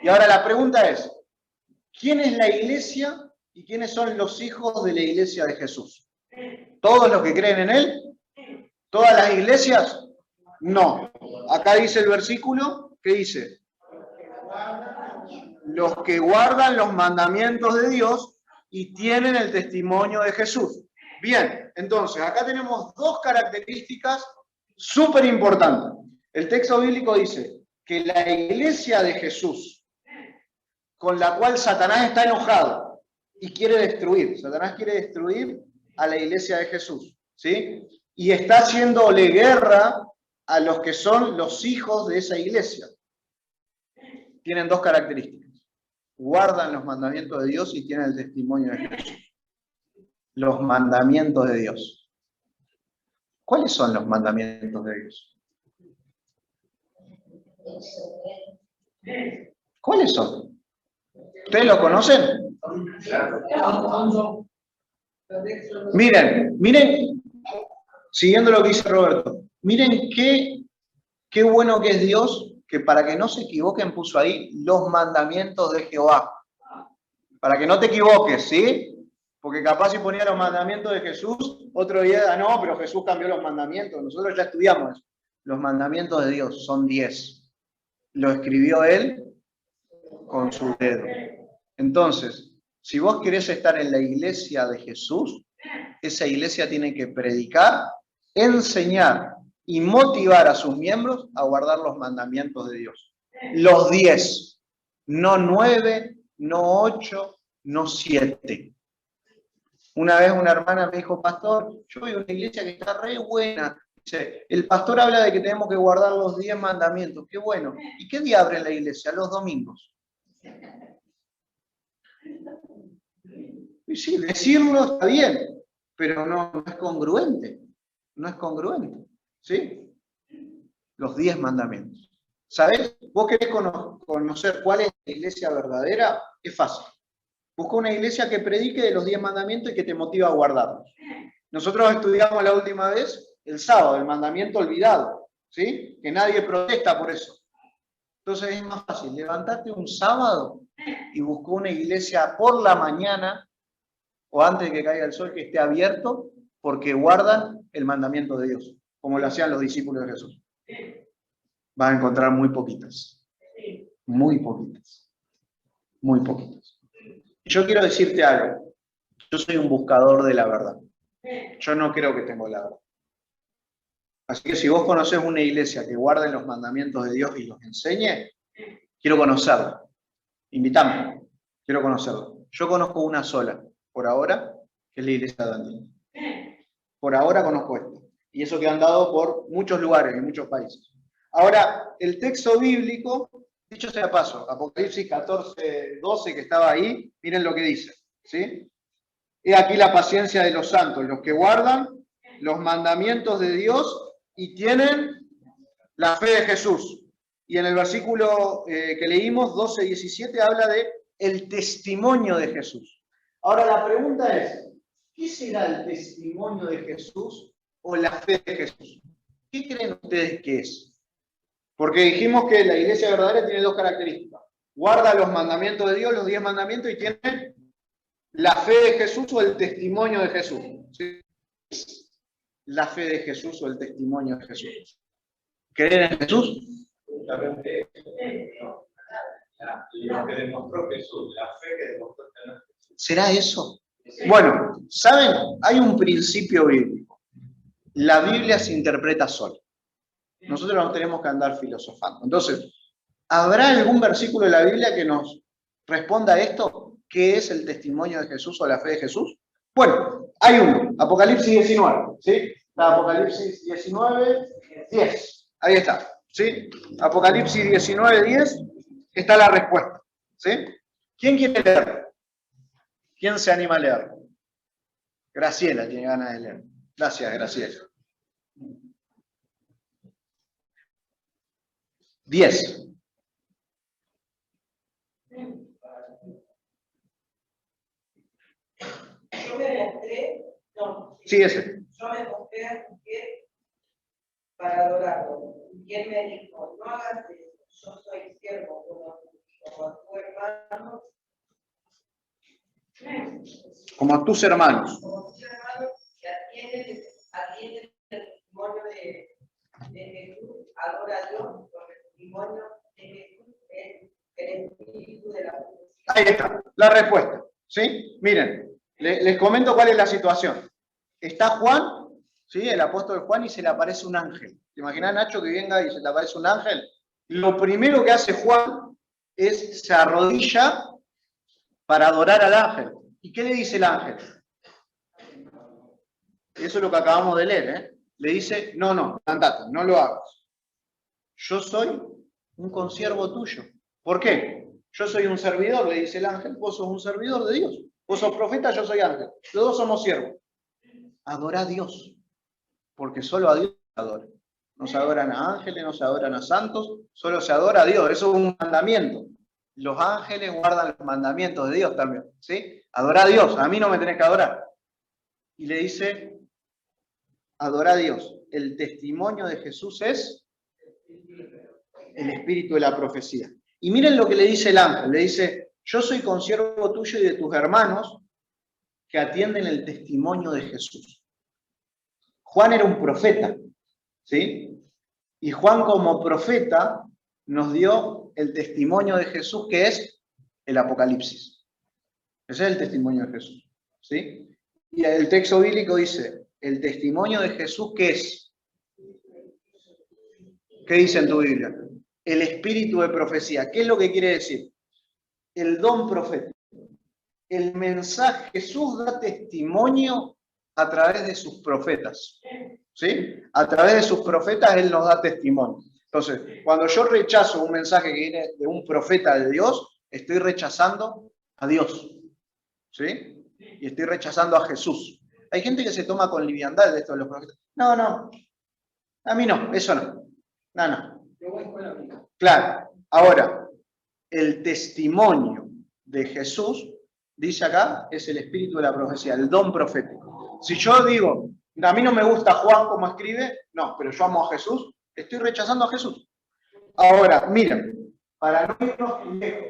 Y ahora la pregunta es, ¿quién es la iglesia y quiénes son los hijos de la iglesia de Jesús? ¿Todos los que creen en él? ¿Todas las iglesias? No. Acá dice el versículo, ¿qué dice? Los que guardan los mandamientos de Dios y tienen el testimonio de Jesús. Bien, entonces, acá tenemos dos características súper importantes. El texto bíblico dice que la iglesia de Jesús, con la cual Satanás está enojado y quiere destruir, Satanás quiere destruir a la iglesia de Jesús, ¿sí? Y está haciéndole guerra a los que son los hijos de esa iglesia. Tienen dos características. Guardan los mandamientos de Dios y tienen el testimonio de Jesús. Los mandamientos de Dios. ¿Cuáles son los mandamientos de Dios? ¿Cuáles son? ¿Ustedes lo conocen? Miren, siguiendo lo que dice Roberto, miren qué bueno que es Dios, que para que no se equivoquen puso ahí los mandamientos de Jehová. Para que no te equivoques, ¿sí? Porque capaz si ponía los mandamientos de Jesús, otro día, no, pero Jesús cambió los mandamientos. Nosotros ya estudiamos eso. Los mandamientos de Dios son 10. Lo escribió Él con su dedo. Entonces, si vos querés estar en la iglesia de Jesús, esa iglesia tiene que predicar, enseñar y motivar a sus miembros a guardar los mandamientos de Dios. Los 10, no 9, no 8, no 7. Una vez una hermana me dijo, pastor, yo voy a una iglesia que está re buena. Dice, el pastor habla de que tenemos que guardar los 10 mandamientos. Qué bueno. ¿Y qué día abre la iglesia? Los domingos. Y sí, decirlo está bien, pero no es congruente. No es congruente. ¿Sí? Los 10 mandamientos. ¿Sabés? ¿Vos querés conocer cuál es la iglesia verdadera? Es fácil. Busca una iglesia que predique de los 10 mandamientos y que te motiva a guardarlos. Nosotros estudiamos la última vez el sábado, el mandamiento olvidado, ¿sí? Que nadie protesta por eso. Entonces es más fácil, levantarte un sábado y busca una iglesia por la mañana o antes de que caiga el sol que esté abierto porque guardan el mandamiento de Dios, como lo hacían los discípulos de Jesús. Vas a encontrar muy poquitas. Muy poquitas. Muy poquitas. Yo quiero decirte algo. Yo soy un buscador de la verdad. Yo no creo que tengo la verdad. Así que si vos conocés una iglesia que guarde los mandamientos de Dios y los enseñe, quiero conocerla. Invítame. Quiero conocerla. Yo conozco una sola, por ahora, que es la iglesia de Daniel. Por ahora conozco esta. Y eso que han dado por muchos lugares y muchos países. Ahora, el texto bíblico, dicho sea de paso, Apocalipsis 14, 12 que estaba ahí, miren lo que dice, ¿sí? He aquí la paciencia de los santos, los que guardan los mandamientos de Dios y tienen la fe de Jesús. Y en el versículo que leímos, 12, 17, habla de el testimonio de Jesús. Ahora la pregunta es, ¿qué será el testimonio de Jesús o la fe de Jesús? ¿Qué creen ustedes que es? Porque dijimos que la iglesia verdadera tiene dos características. Guarda los mandamientos de Dios, los 10 mandamientos, y tiene la fe de Jesús o el testimonio de Jesús. ¿Sí? La fe de Jesús o el testimonio de Jesús. ¿Creen en Jesús? Justamente lo que demostró Jesús, la fe que demostró Jesús. ¿Será eso? Bueno, ¿saben? hay un principio bíblico. La Biblia se interpreta sola. Nosotros no tenemos que andar filosofando. Entonces, ¿habrá algún versículo de la Biblia que nos responda a esto? ¿Qué es el testimonio de Jesús o la fe de Jesús? Bueno, hay uno, Apocalipsis 19, ¿sí? Está Apocalipsis 19, 10. Ahí está, ¿sí? Apocalipsis 19, 10, está la respuesta, ¿sí? ¿Quién quiere leer? ¿Quién se anima a leer? Graciela tiene ganas de leer. Gracias, Graciela. 10. Yo me mostré, no. Sí, ese. Yo me mostré a su pie para adorarlo. Y él me dijo, no hagas eso, yo soy siervo como tu hermano. Como tus hermanos. Como tus hermanos que atienden el testimonio de Jesús, adora a Dios con el testimonio de Jesús, el espíritu de la profecía. Ahí está, la respuesta, ¿sí? Miren, les comento cuál es la situación. Está Juan, ¿sí? El apóstol Juan, y se le aparece un ángel. ¿Te imaginas, Nacho, que venga y se le aparece un ángel? Lo primero que hace Juan es se arrodilla para adorar al ángel. ¿Y qué le dice el ángel? Eso es lo que acabamos de leer, ¿eh? Le dice, no, andate, no lo hagas. Yo soy un consiervo tuyo. ¿Por qué? Yo soy un servidor, le dice el ángel, vos sos un servidor de Dios. Vos sos profeta, yo soy ángel. Los dos somos siervos. Adora a Dios, porque solo a Dios se adora. No se adoran a ángeles, no se adoran a santos, solo se adora a Dios. Eso es un mandamiento. Los ángeles guardan los mandamientos de Dios también, ¿sí? Adora a Dios, a mí no me tenés que adorar. Y le dice, adora a Dios. El testimonio de Jesús es el espíritu de la profecía. Y miren lo que le dice el ángel. Le dice, yo soy consiervo tuyo y de tus hermanos que atienden el testimonio de Jesús. Juan era un profeta, ¿sí? Y Juan como profeta nos dio el testimonio de Jesús, que es el Apocalipsis. Ese es el testimonio de Jesús, ¿sí? Y el texto bíblico dice, el testimonio de Jesús, ¿qué es? ¿Qué dice en tu Biblia? El espíritu de profecía. ¿Qué es lo que quiere decir? El don profético. El mensaje, Jesús da testimonio a través de sus profetas, ¿sí? A través de sus profetas Él nos da testimonio. Entonces, cuando yo rechazo un mensaje que viene de un profeta de Dios, estoy rechazando a Dios, ¿sí? Y estoy rechazando a Jesús. Hay gente que se toma con liviandad de esto de los profetas. No, a mí no, eso no. No. Claro, ahora, el testimonio de Jesús, dice acá, es el espíritu de la profecía, el don profético. Si yo digo, a mí no me gusta Juan como escribe, no, pero yo amo a Jesús, estoy rechazando a Jesús. Ahora, miren, para no irnos lejos,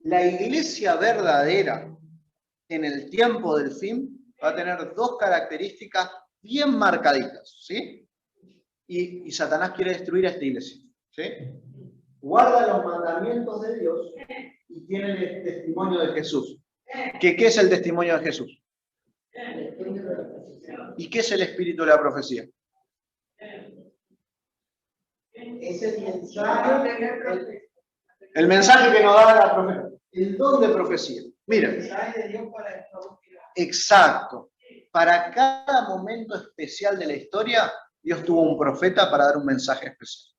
la iglesia verdadera en el tiempo del fin va a tener dos características bien marcaditas, ¿sí? Y Satanás quiere destruir a esta iglesia, ¿sí? Guarda los mandamientos de Dios y tiene el testimonio de Jesús. ¿Qué es el testimonio de Jesús? ¿Y qué es el espíritu de la profecía? Es el mensaje. El mensaje que nos da la profecía. El don de profecía. Miren. Exacto. Para cada momento especial de la historia, Dios tuvo un profeta para dar un mensaje especial.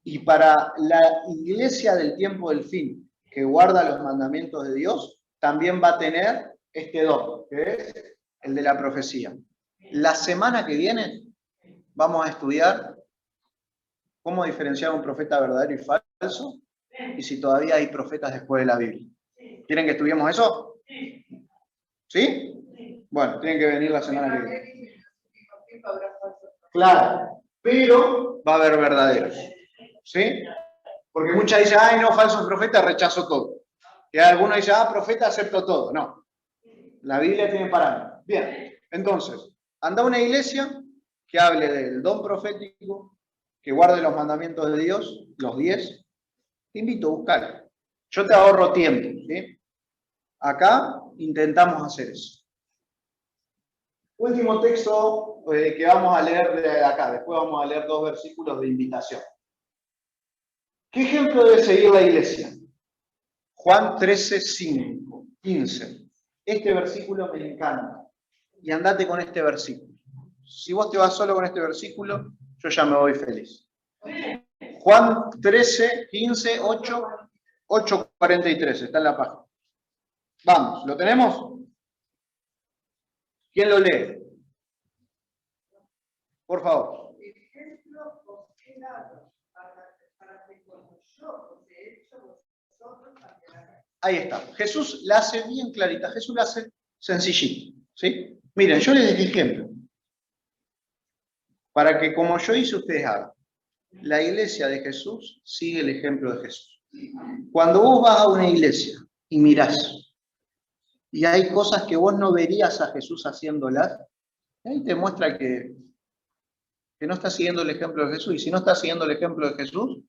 Y para la iglesia del tiempo del fin, que guarda los mandamientos de Dios, también va a tener este don, que es el de la profecía. La semana que viene vamos a estudiar cómo diferenciar un profeta verdadero y falso, y si todavía hay profetas después de la Biblia. ¿Quieren que estudiemos eso? ¿Sí? Bueno, tienen que venir la semana que viene. Claro, pero va a haber verdaderos. ¿Sí? Porque muchas dicen, ay, no, falso profeta, rechazo todo. Y algunos dicen, profeta, acepto todo. No. La Biblia tiene parámetros. Bien, entonces, anda a una iglesia que hable del don profético, que guarde los mandamientos de Dios, los 10. Te invito a buscar. Yo te ahorro tiempo, ¿sí? Acá intentamos hacer eso. Último texto que vamos a leer de acá. Después vamos a leer 2 versículos de invitación. ¿Qué ejemplo debe seguir la iglesia? Juan 13, 15. Este versículo me encanta. Y andate con este versículo. Si vos te vas solo con este versículo, yo ya me voy feliz. Juan 13, 15, 8, 43. Está en la página. Vamos, ¿lo tenemos? ¿Quién lo lee? Por favor. Ejemplo os he dado para que como yo os he hecho, vosotros también hagáis. Ahí está. Jesús la hace bien clarita. Jesús la hace sencillito. ¿Sí? Miren, yo les dije ejemplo. Para que como yo hice, ustedes hagan. La iglesia de Jesús sigue el ejemplo de Jesús. Cuando vos vas a una iglesia y mirás, y hay cosas que vos no verías a Jesús haciéndolas, ahí te muestra que no está siguiendo el ejemplo de Jesús. Y si no está siguiendo el ejemplo de Jesús,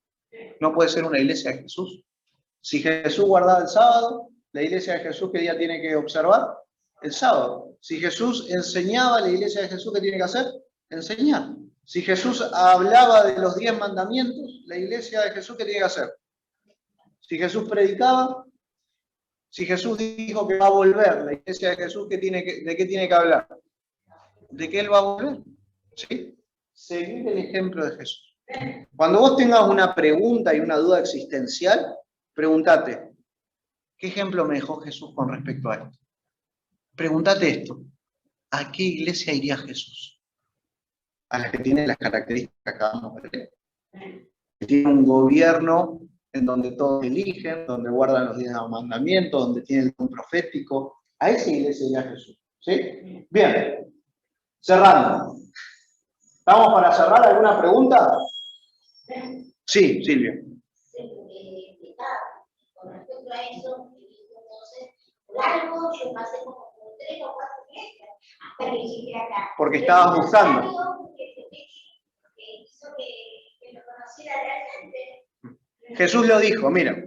no puede ser una iglesia de Jesús. Si Jesús guardaba el sábado, la iglesia de Jesús, ¿qué día tiene que observar? El sábado. Si Jesús enseñaba, la iglesia de Jesús, ¿qué tiene que hacer? Enseñar. Si Jesús hablaba de los 10 mandamientos, la iglesia de Jesús, ¿qué tiene que hacer? Si Jesús predicaba, si Jesús dijo que va a volver, la iglesia de Jesús, ¿de qué tiene que hablar? De que Él va a volver. ¿Sí? Seguir el ejemplo de Jesús. Cuando vos tengas una pregunta y una duda existencial, pregúntate, ¿qué ejemplo me dejó Jesús con respecto a esto? Pregúntate esto, ¿a qué iglesia iría Jesús? A la que tiene las características que acabamos de ver. Que tiene un gobierno en donde todos eligen, donde guardan los 10 mandamientos, donde tiene el don profético. A esa iglesia iría Jesús. ¿Sí? Bien, cerrando. ¿Estamos para cerrar? ¿Alguna pregunta? Sí, Silvia. Con respecto a eso, entonces, por algo yo pasé como 3 o 4 meses hasta que llegué acá. Porque estabas buscando. Que hizo que lo conociera realmente. Jesús lo dijo, mira,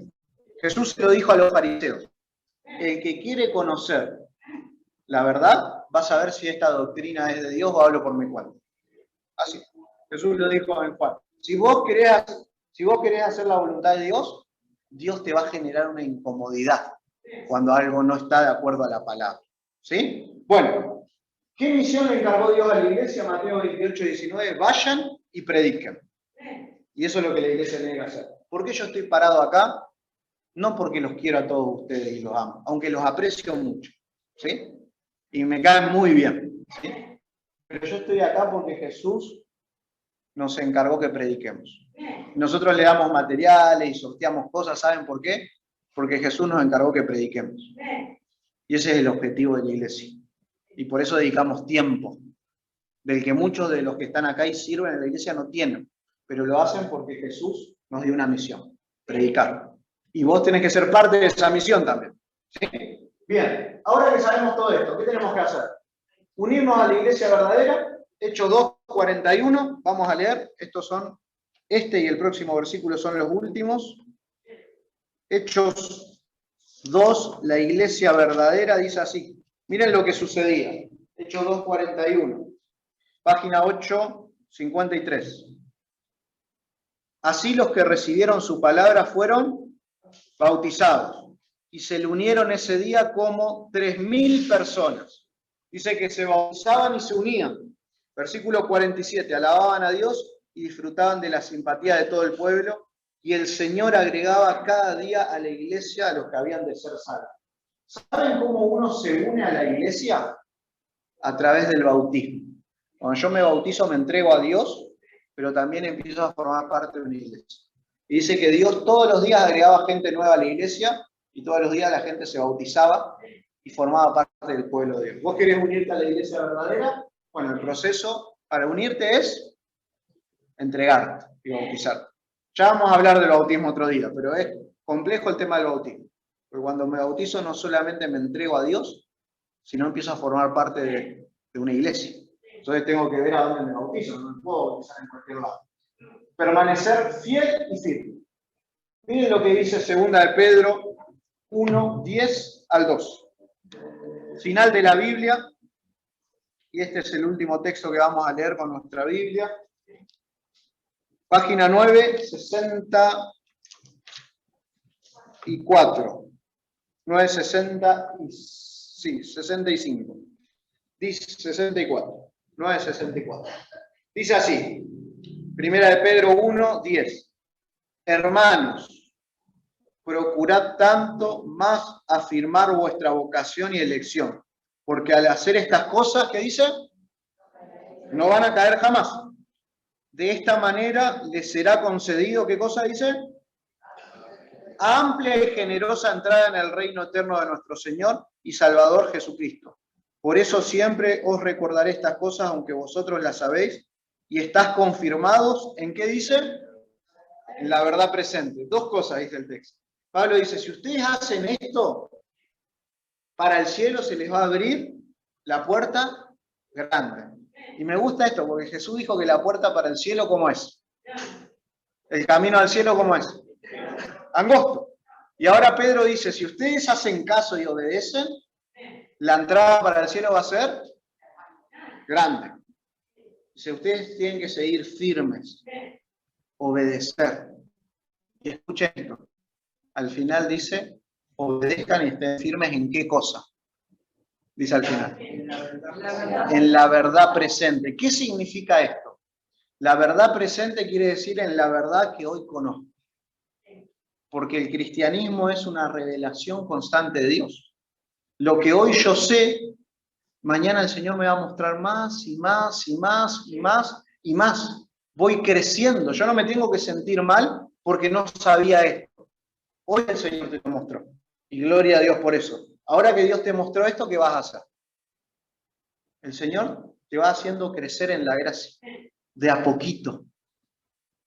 Jesús lo dijo a los fariseos. El que quiere conocer la verdad, va a saber si esta doctrina es de Dios o hablo por mi cuenta. Así. Jesús lo dijo en Juan. Si vos querés hacer la voluntad de Dios, Dios te va a generar una incomodidad cuando algo no está de acuerdo a la palabra. ¿Sí? Bueno, ¿qué misión le encargó Dios a la iglesia? Mateo 28, 19. Vayan y prediquen. Y eso es lo que la iglesia tiene que hacer. ¿Por qué yo estoy parado acá? No porque los quiero a todos ustedes y los amo, aunque los aprecio mucho. ¿Sí? Y me caen muy bien. ¿Sí? Pero yo estoy acá porque Jesús nos encargó que prediquemos. Nosotros le damos materiales y sorteamos cosas, ¿saben por qué? Porque Jesús nos encargó que prediquemos. Y ese es el objetivo de la iglesia. Y por eso dedicamos tiempo, del que muchos de los que están acá y sirven en la iglesia no tienen, pero lo hacen porque Jesús nos dio una misión, predicar. Y vos tenés que ser parte de esa misión también. ¿Sí? Bien, ahora que sabemos todo esto, ¿qué tenemos que hacer? Unirnos a la iglesia verdadera. Hechos 2:41, vamos a leer. Estos son, este y el próximo versículo son los últimos. Hechos 2, la iglesia verdadera dice así. Miren lo que sucedía. Hechos 2:41, página 853. Así los que recibieron su palabra fueron bautizados y se le unieron ese día como 3.000 personas. Dice que se bautizaban y se unían. Versículo 47, alababan a Dios y disfrutaban de la simpatía de todo el pueblo, y el Señor agregaba cada día a la iglesia a los que habían de ser salvos. ¿Saben cómo uno se une a la iglesia? A través del bautismo. Cuando yo me bautizo me entrego a Dios, pero también empiezo a formar parte de una iglesia. Y dice que Dios todos los días agregaba gente nueva a la iglesia, y todos los días la gente se bautizaba y formaba parte del pueblo de Dios. ¿Vos querés unirte a la iglesia verdadera? Bueno, el proceso para unirte es entregarte y bautizarte. Ya vamos a hablar del bautismo otro día, pero es complejo el tema del bautismo. Porque cuando me bautizo no solamente me entrego a Dios, sino empiezo a formar parte de una iglesia. Entonces tengo que ver a dónde me bautizo, no me puedo bautizar en cualquier lado. Permanecer fiel y firme. Miren lo que dice 2 de Pedro 1, 10 al 2. Final de la Biblia. y este es el último texto que vamos a leer con nuestra Biblia. Página 9, 64. 65. Dice 64. 9:64. Dice así, Primera de Pedro 1:10. Hermanos, procurad tanto más afirmar vuestra vocación y elección, porque al hacer estas cosas, ¿qué dice? No van a caer jamás. De esta manera les será concedido, ¿qué cosa dice? Amplia y generosa entrada en el reino eterno de nuestro Señor y Salvador Jesucristo. Por eso siempre os recordaré estas cosas, aunque vosotros las sabéis, y estás confirmados, ¿en qué dice? En la verdad presente. Dos cosas dice el texto. Pablo dice, si ustedes hacen esto, para el cielo se les va a abrir la puerta grande. Y me gusta esto, porque Jesús dijo que la puerta para el cielo, ¿cómo es? El camino al cielo, ¿cómo es? Angosto. Y ahora Pedro dice, si ustedes hacen caso y obedecen, la entrada para el cielo va a ser grande. Dice, ustedes tienen que seguir firmes, obedecer. Y escuchen esto. Al final dice, obedezcan y estén firmes ¿en qué cosa? Dice al final. En la verdad presente. ¿Qué significa esto? La verdad presente quiere decir en la verdad que hoy conozco. Porque el cristianismo es una revelación constante de Dios. Lo que hoy yo sé, mañana el Señor me va a mostrar más y más y más y más y más. Voy creciendo. Yo no me tengo que sentir mal porque no sabía esto. Hoy el Señor te lo mostró. Y gloria a Dios por eso. Ahora que Dios te mostró esto, ¿qué vas a hacer? El Señor te va haciendo crecer en la gracia. De a poquito.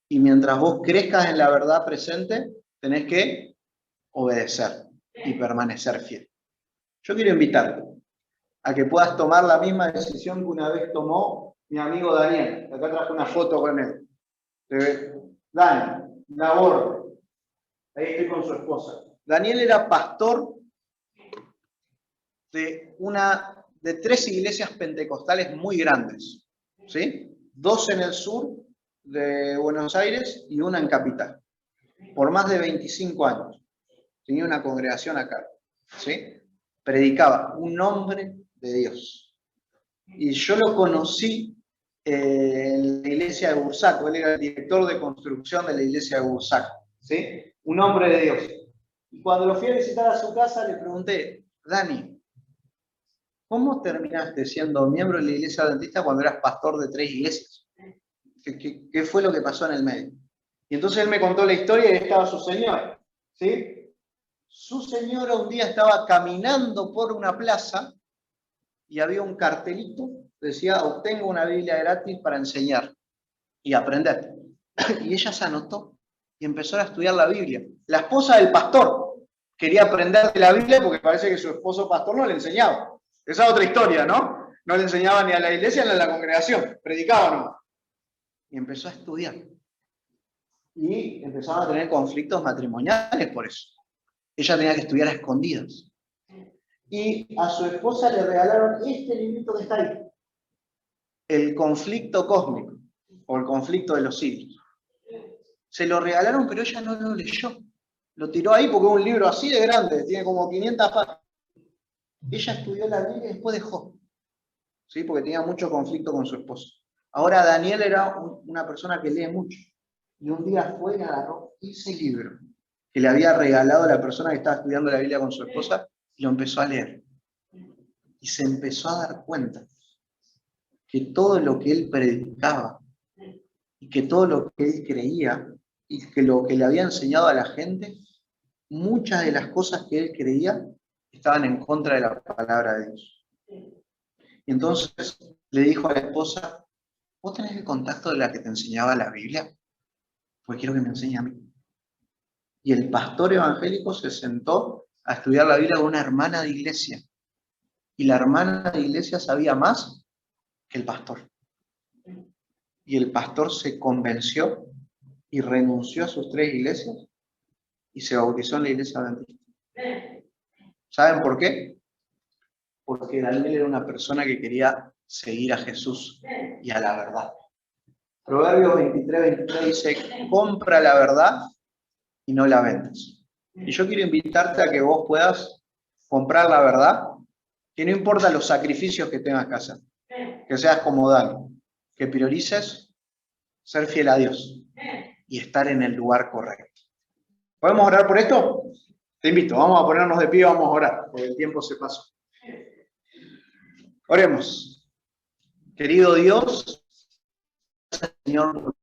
Y mientras vos crezcas en la verdad presente, tenés que obedecer y permanecer fiel. Yo quiero invitarte a que puedas tomar la misma decisión que una vez tomó mi amigo Daniel. Acá traje una foto con él. Dani, Nabor. Ahí estoy con su esposa. Daniel era pastor de 3 iglesias pentecostales muy grandes. ¿Sí? 2 en el sur de Buenos Aires y una en Capital. Por más de 25 años. Tenía una congregación acá. ¿Sí? Predicaba un hombre de Dios. Y yo lo conocí en la iglesia de Bursaco. Él era el director de construcción de la iglesia de Bursaco. ¿Sí? Un hombre de Dios. Y cuando lo fui a visitar a su casa, le pregunté, Dani, ¿cómo terminaste siendo miembro de la iglesia adventista cuando eras pastor de 3 iglesias? ¿Qué fue lo que pasó en el medio? Y entonces él me contó la historia y ahí estaba su señora. ¿Sí? Su señora un día estaba caminando por una plaza y había un cartelito que decía, obtengo una Biblia gratis para enseñar y aprender. Y ella se anotó y empezó a estudiar la Biblia. La esposa del pastor quería aprender de la Biblia porque parece que su esposo pastor no le enseñaba. Esa es otra historia, ¿no? No le enseñaba ni a la iglesia ni a la congregación, predicaba nomás. Y empezó a estudiar. Y empezaron a tener conflictos matrimoniales por eso. Ella tenía que estudiar a escondidas. Y a su esposa le regalaron este librito que está ahí. El conflicto cósmico, o el conflicto de los siglos. Se lo regalaron, pero ella no lo leyó. Lo tiró ahí porque es un libro así de grande, tiene como 500 páginas. Ella estudió la Biblia y después dejó. ¿Sí? Porque tenía mucho conflicto con su esposo. Ahora Daniel era una persona que lee mucho. Y un día fue y agarró ese libro que le había regalado la persona que estaba estudiando la Biblia con su esposa y lo empezó a leer. Y se empezó a dar cuenta que todo lo que él predicaba y que todo lo que él creía y que lo que le había enseñado a la gente, muchas de las cosas que él creía estaban en contra de la palabra de Dios. Y entonces le dijo a la esposa, ¿vos tenés el contacto de la que te enseñaba la Biblia? Pues quiero que me enseñe a mí. Y el pastor evangélico se sentó a estudiar la Biblia con una hermana de iglesia. Y la hermana de iglesia sabía más que el pastor. Y el pastor se convenció y renunció a sus 3 iglesias y se bautizó en la iglesia adventista. ¿Saben por qué? Porque Daniel era una persona que quería seguir a Jesús y a la verdad. Proverbios 23 dice, compra la verdad y no la vendas. Y yo quiero invitarte a que vos puedas comprar la verdad, que no importa los sacrificios que tengas que hacer, que seas como Dani, que priorices ser fiel a Dios y estar en el lugar correcto. ¿Podemos orar por esto? Te invito, vamos a ponernos de pie, vamos a orar, porque el tiempo se pasó. Oremos. Querido Dios, Señor,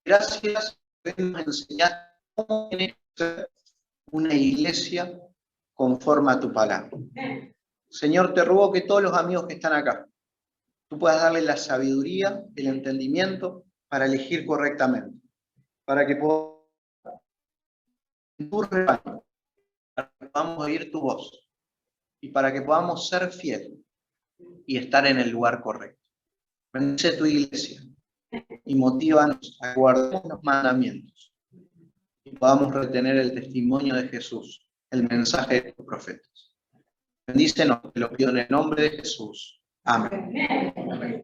gracias por nos enseñar cómo tiene que ser una iglesia conforme a tu palabra. Señor, te ruego que todos los amigos que están acá, tú puedas darles la sabiduría, el entendimiento para elegir correctamente, para que podamos oír tu voz y para que podamos ser fieles y estar en el lugar correcto. Bendice tu iglesia y motívanos a guardar los mandamientos y podamos retener el testimonio de Jesús, el mensaje de tus profetas. Bendícenos, te lo pido en el nombre de Jesús. Amén.